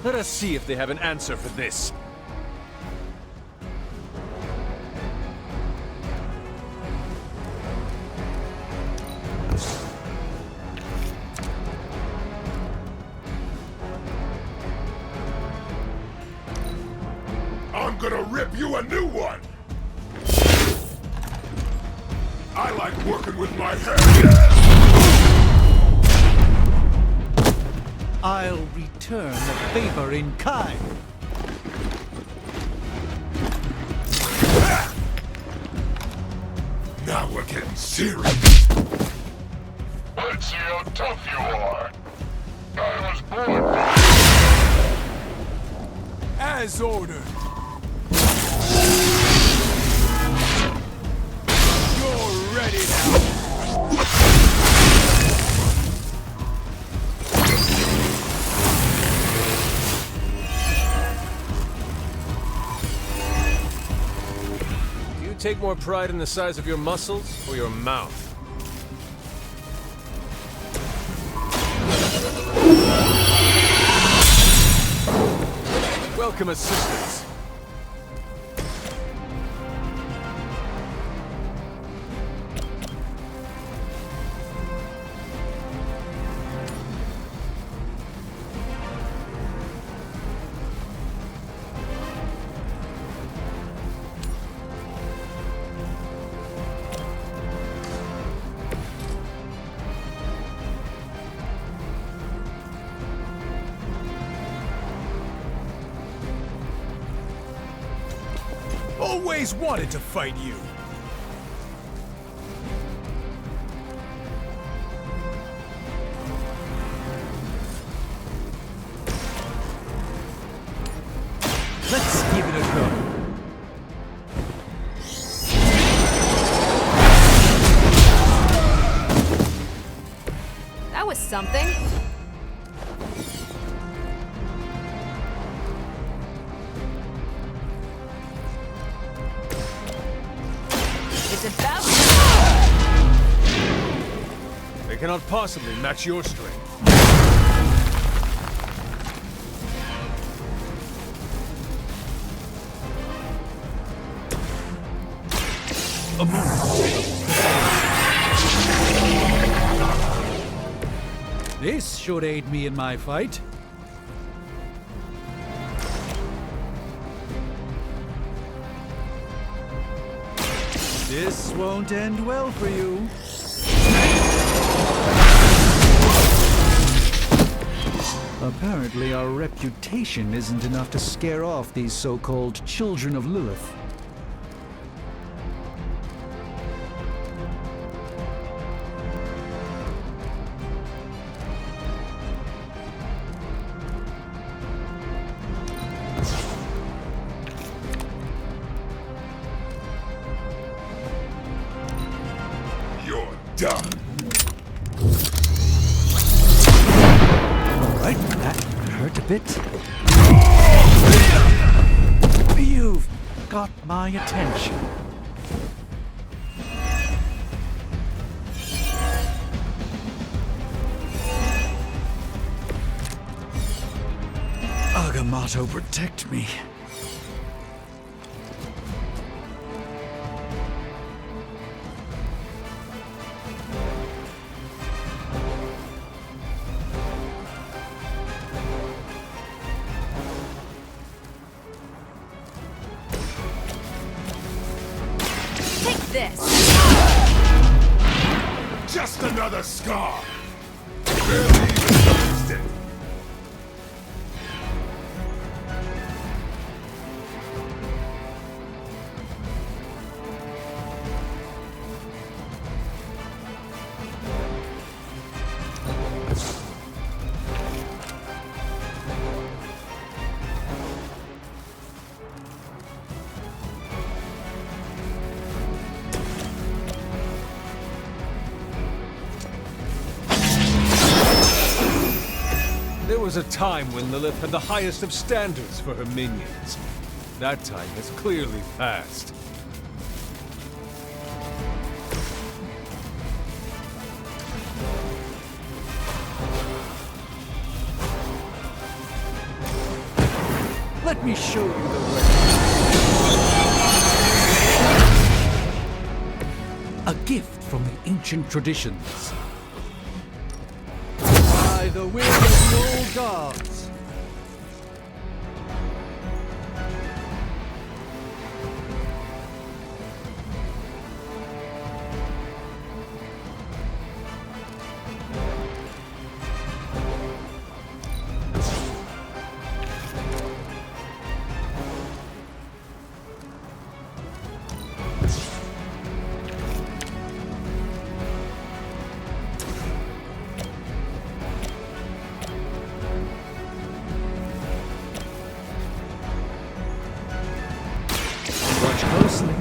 Let us see if they have an answer for this. I'm gonna rip you a new one! I like working with my hands! I'll return the favor in kind. Now we're getting serious. Let's see how tough you are. I was born As ordered. You're ready now. Do you take more pride in the size of your muscles or your mouth? Welcome assistance. Always wanted to fight you. Let's give it a go. That was something. It's about They cannot possibly match your strength. A moment. This should aid me in my fight. This won't end well for you. Apparently, our reputation isn't enough to scare off these so-called children of Lilith. You're done. All right, that hurt a bit. You've got my attention. Agamotto, protect me. Take this! Just another scar. Barely even noticed it. There was a time when Lilith had the highest of standards for her minions. That time has clearly passed. Let me show you the way. A gift from the ancient traditions. By the will of the old gods. Watch closely.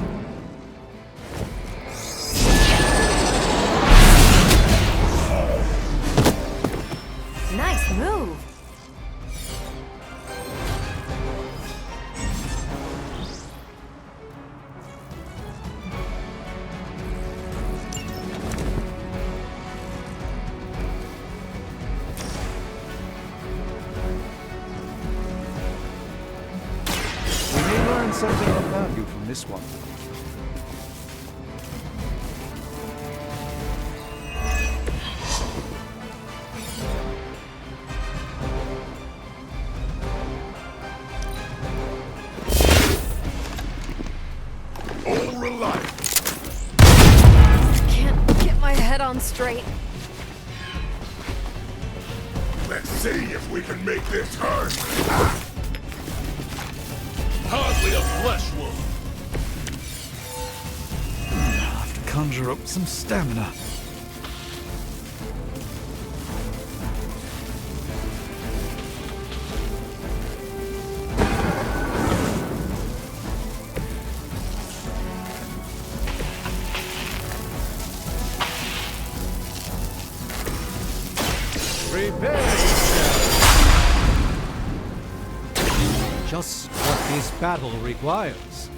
Nice move! We may learn something of value from this one. All reliable. Can't get my head on straight. Let's see if we can make this hurt. Ah. Hardly a flesh wound. I'll have to conjure up some stamina. Prepare yourself. Just what this battle requires.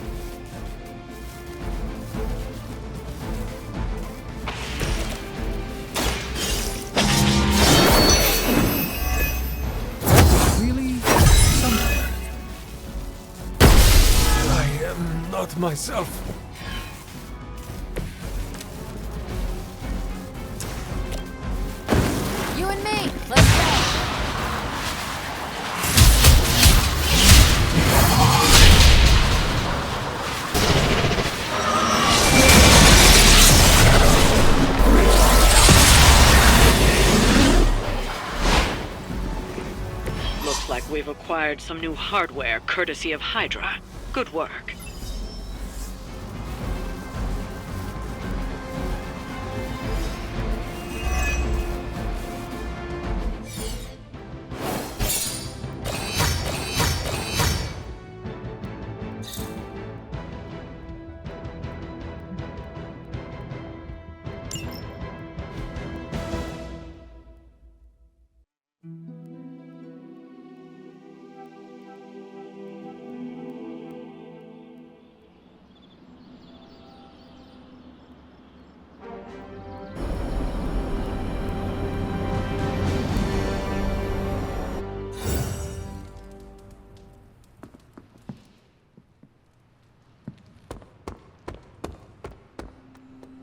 Really something. I am not myself. You and me, let's go! Looks like we've acquired some new hardware courtesy of Hydra. Good work.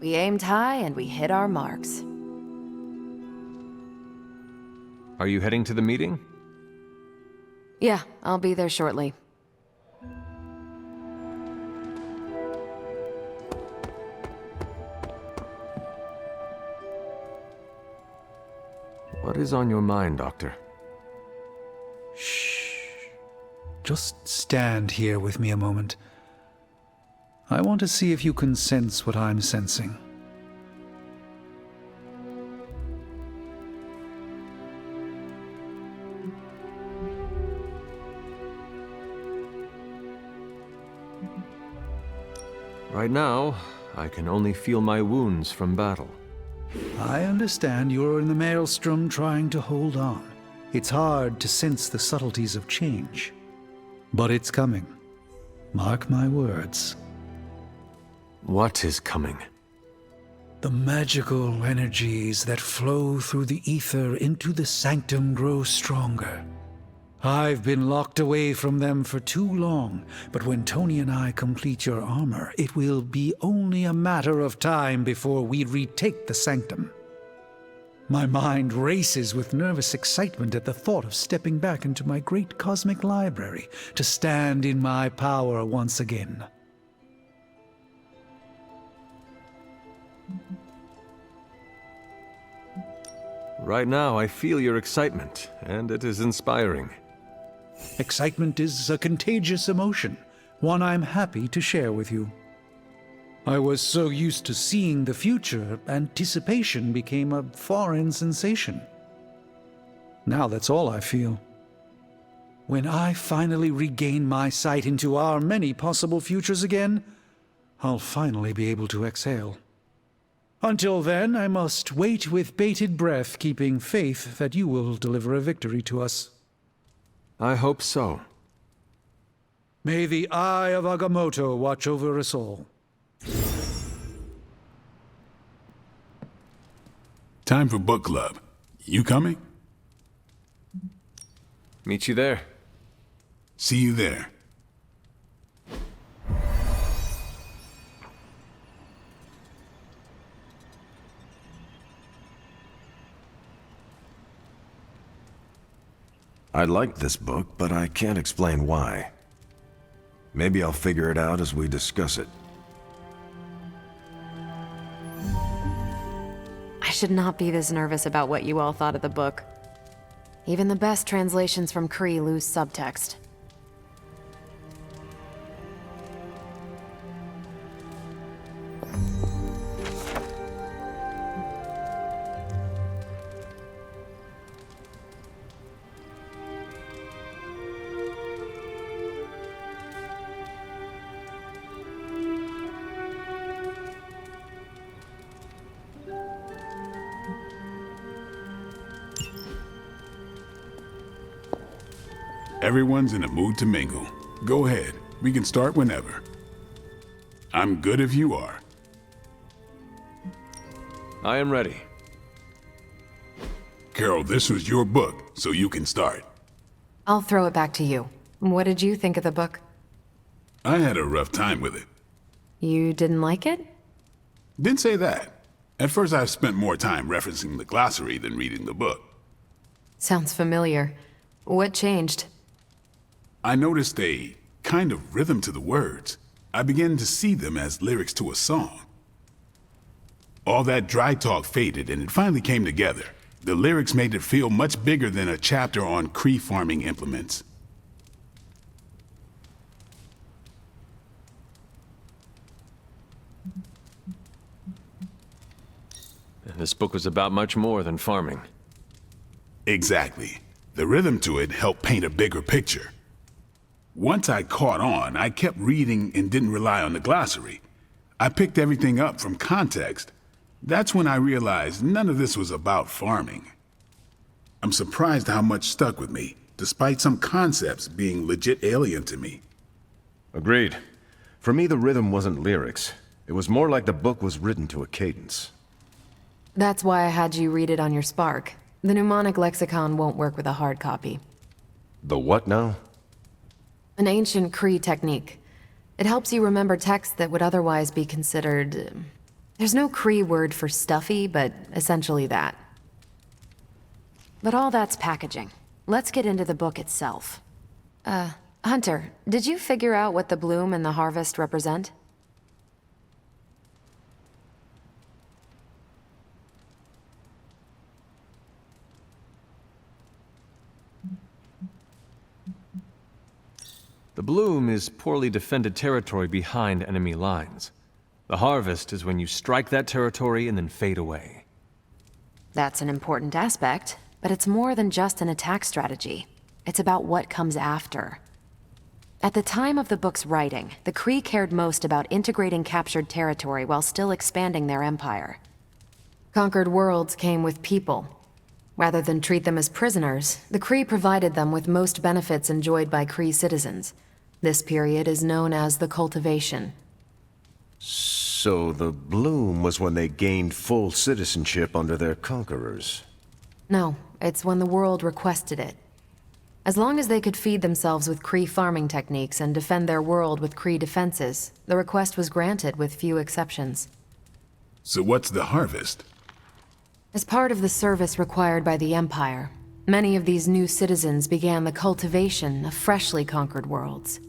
We aimed high and we hit our marks. Are you heading to the meeting? Yeah, I'll be there shortly. What is on your mind, Doctor? Shh. Just stand here with me a moment. I want to see if you can sense what I'm sensing. Right now, I can only feel my wounds from battle. I understand you're in the maelstrom trying to hold on. It's hard to sense the subtleties of change. But it's coming. Mark my words. What is coming? The magical energies that flow through the ether into the sanctum grow stronger. I've been locked away from them for too long, but when Tony and I complete your armor, it will be only a matter of time before we retake the sanctum. My mind races with nervous excitement at the thought of stepping back into my great cosmic library to stand in my power once again. Right now, I feel your excitement, and it is inspiring. Excitement is a contagious emotion, one I'm happy to share with you. I was so used to seeing the future, anticipation became a foreign sensation. Now that's all I feel. When I finally regain my sight into our many possible futures again, I'll finally be able to exhale. Until then, I must wait with bated breath, keeping faith that you will deliver a victory to us. I hope so. May the Eye of Agamotto watch over us all. Time for book club. You coming? Meet you there. See you there. I like this book, but I can't explain why. Maybe I'll figure it out as we discuss it. I should not be this nervous about what you all thought of the book. Even the best translations from Kree lose subtext. Everyone's in a mood to mingle. Go ahead. We can start whenever. I'm good if you are. I am ready. Carol, this was your book, so you can start. I'll throw it back to you. What did you think of the book? I had a rough time with it. You didn't like it? Didn't say that. At first I spent more time referencing the glossary than reading the book. Sounds familiar. What changed? I noticed a kind of rhythm to the words. I began to see them as lyrics to a song. All that dry talk faded and it finally came together. The lyrics made it feel much bigger than a chapter on Kree farming implements. And this book was about much more than farming. Exactly. The rhythm to it helped paint a bigger picture. Once I caught on, I kept reading and didn't rely on the glossary. I picked everything up from context. That's when I realized none of this was about farming. I'm surprised how much stuck with me, despite some concepts being legit alien to me. Agreed. For me, the rhythm wasn't lyrics. It was more like the book was written to a cadence. That's why I had you read it on your Spark. The mnemonic lexicon won't work with a hard copy. The what now? An ancient Kree technique. It helps you remember texts that would otherwise be considered... There's no Kree word for stuffy, but essentially that. But all that's packaging. Let's get into the book itself. Hunter, did you figure out what the bloom and the harvest represent? The bloom is poorly defended territory behind enemy lines. The harvest is when you strike that territory and then fade away. That's an important aspect, but it's more than just an attack strategy. It's about what comes after. At the time of the book's writing, the Kree cared most about integrating captured territory while still expanding their empire. Conquered worlds came with people. Rather than treat them as prisoners, the Kree provided them with most benefits enjoyed by Kree citizens. This period is known as the cultivation. So the bloom was when they gained full citizenship under their conquerors. No, it's when the world requested it. As long as they could feed themselves with Kree farming techniques and defend their world with Kree defenses, the request was granted with few exceptions. So what's the harvest? As part of the service required by the Empire, many of these new citizens began the cultivation of freshly conquered worlds.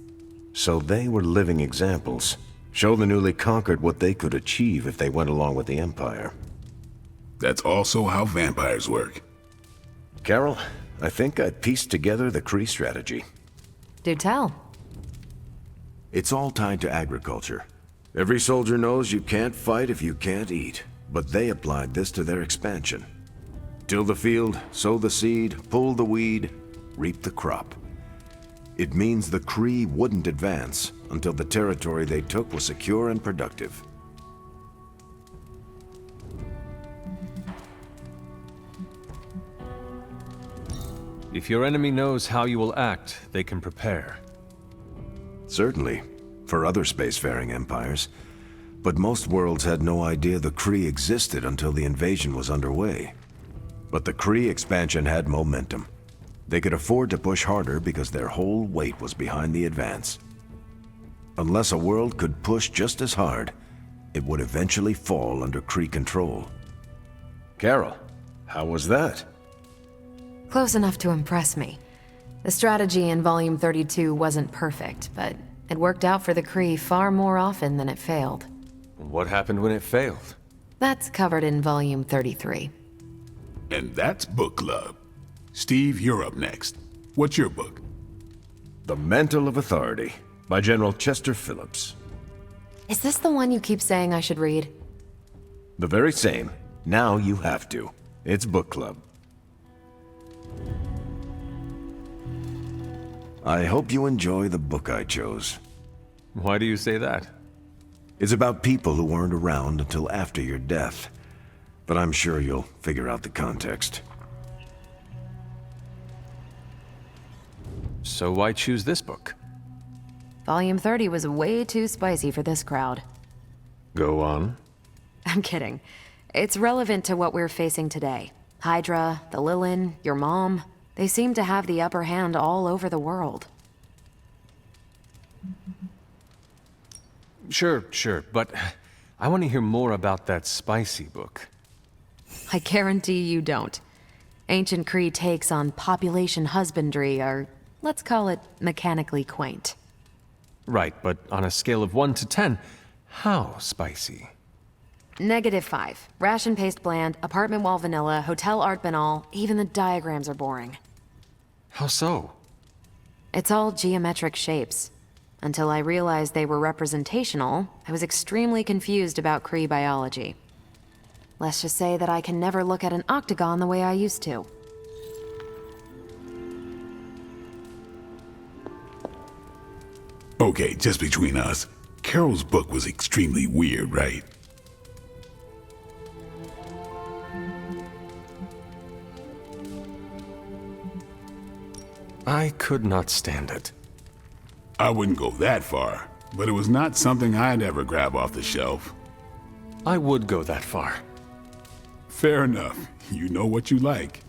So they were living examples. Show the newly conquered what they could achieve if they went along with the Empire. That's also how vampires work. Carol, I think I pieced together the Kree strategy. Do tell. It's all tied to agriculture. Every soldier knows you can't fight if you can't eat, but they applied this to their expansion. Till the field, sow the seed, pull the weed, reap the crop. It means the Kree wouldn't advance until the territory they took was secure and productive. If your enemy knows how you will act, they can prepare. Certainly, for other spacefaring empires. But most worlds had no idea the Kree existed until the invasion was underway. But the Kree expansion had momentum. They could afford to push harder because their whole weight was behind the advance. Unless a world could push just as hard, it would eventually fall under Kree control. Carol, how was that? Close enough to impress me. The strategy in Volume 32 wasn't perfect, but it worked out for the Kree far more often than it failed. What happened when it failed? That's covered in Volume 33. And that's book club. Steve, you're up next. What's your book? The Mantle of Authority, by General Chester Phillips. Is this the one you keep saying I should read? The very same. Now you have to. It's book club. I hope you enjoy the book I chose. Why do you say that? It's about people who weren't around until after your death. But I'm sure you'll figure out the context. So why choose this book? Volume 30 was way too spicy for this crowd. Go on. I'm kidding. It's relevant to what we're facing today. Hydra, the Lilin, your mom, they seem to have the upper hand all over the world. Sure, but I want to hear more about that spicy book. I guarantee you don't. Ancient Kree takes on population husbandry are, let's call it, mechanically quaint. Right, but on a scale of 1 to 10, how spicy? -5. Ration paste bland, apartment wall vanilla, hotel art banal, even the diagrams are boring. How so? It's all geometric shapes. Until I realized they were representational, I was extremely confused about Kree biology. Let's just say that I can never look at an octagon the way I used to. Okay, just between us. Carol's book was extremely weird, right? I could not stand it. I wouldn't go that far, but it was not something I'd ever grab off the shelf. I would go that far. Fair enough. You know what you like.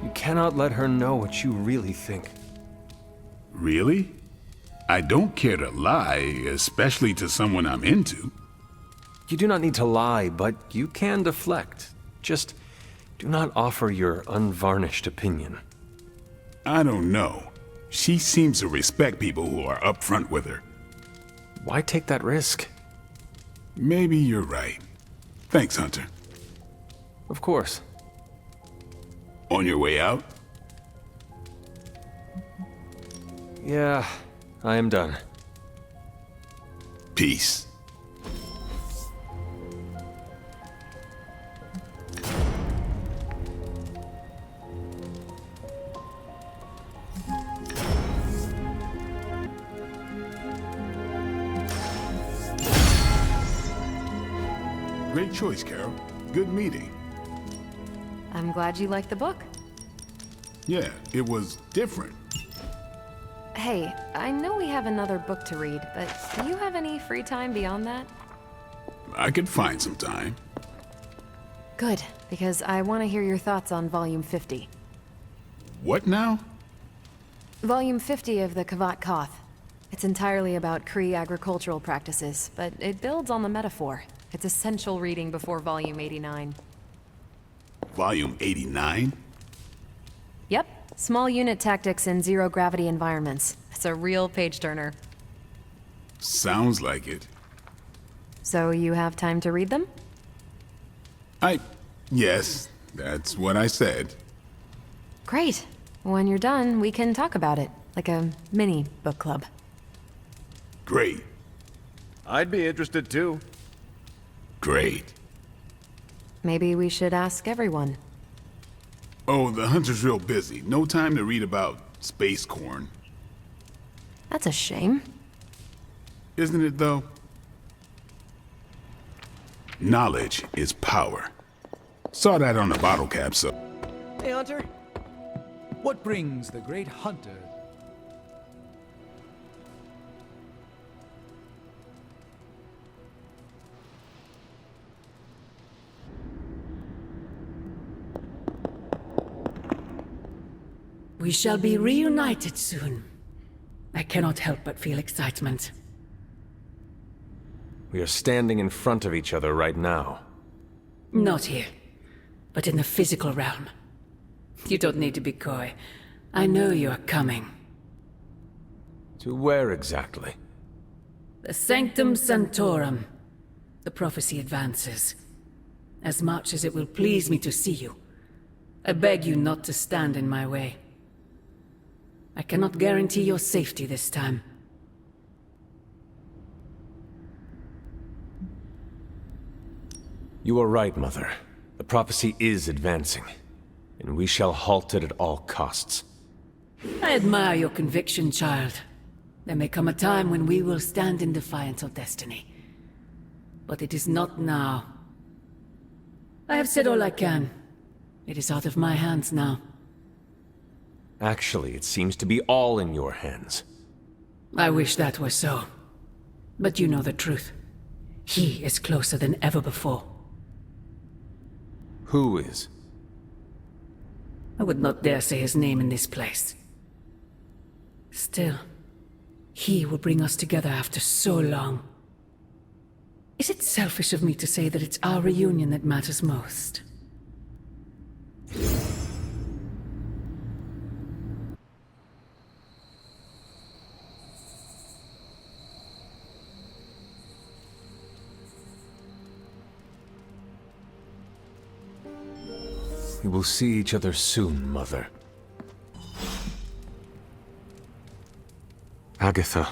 You cannot let her know what you really think. Really? I don't care to lie, especially to someone I'm into. You do not need to lie, but you can deflect. Just do not offer your unvarnished opinion. I don't know. She seems to respect people who are upfront with her. Why take that risk? Maybe you're right. Thanks, Hunter. Of course. On your way out? Yeah, I am done. Peace. Great choice, Carol. Good meeting. I'm glad you liked the book. Yeah, it was different. Hey, I know we have another book to read, but do you have any free time beyond that? I could find some time. Good, because I want to hear your thoughts on Volume 50. What now? Volume 50 of the Kavat Koth. It's entirely about Kree agricultural practices, but it builds on the metaphor. It's essential reading before Volume 89. Volume 89? Yep, small unit tactics in zero-gravity environments. It's a real page-turner. Sounds like it. So you have time to read them? Yes, that's what I said. Great. When you're done, we can talk about it, like a mini book club. Great. I'd be interested too. Great. Maybe we should ask everyone. Oh, the hunter's real busy. No time to read about space corn. That's a shame. Isn't it, though? Knowledge is power. Saw that on the bottle cap, so... Hey, Hunter. What brings the great hunter? We shall be reunited soon. I cannot help but feel excitement. We are standing in front of each other right now. Not here, but in the physical realm. You don't need to be coy. I know you are coming. To where exactly? The Sanctum Sanctorum. The prophecy advances. As much as it will please me to see you, I beg you not to stand in my way. I cannot guarantee your safety this time. You are right, Mother. The prophecy is advancing, and we shall halt it at all costs. I admire your conviction, child. There may come a time when we will stand in defiance of destiny. But it is not now. I have said all I can. It is out of my hands now. Actually, it seems to be all in your hands. I wish that were so. But you know the truth. He is closer than ever before. Who is? I would not dare say his name in this place. Still, he will bring us together after so long. Is it selfish of me to say that it's our reunion that matters most? We will see each other soon, Mother. Agatha.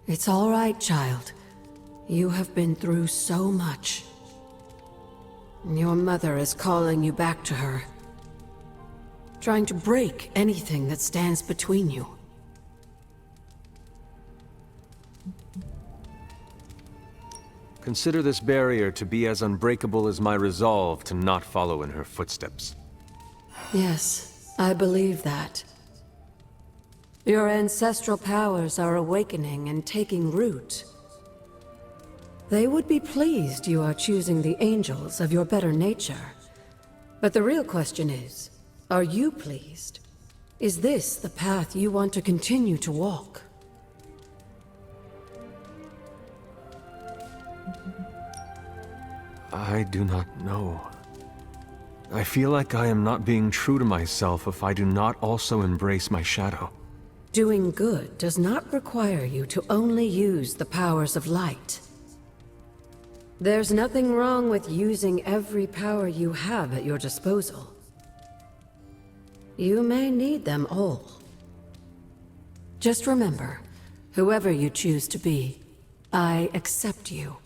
It's all right, child. You have been through so much. Your mother is calling you back to her. Trying to break anything that stands between you. Consider this barrier to be as unbreakable as my resolve to not follow in her footsteps. Yes, I believe that. Your ancestral powers are awakening and taking root. They would be pleased you are choosing the angels of your better nature. But the real question is, are you pleased? Is this the path you want to continue to walk? I do not know. I feel like I am not being true to myself if I do not also embrace my shadow. Doing good does not require you to only use the powers of light. There's nothing wrong with using every power you have at your disposal. You may need them all. Just remember, whoever you choose to be, I accept you.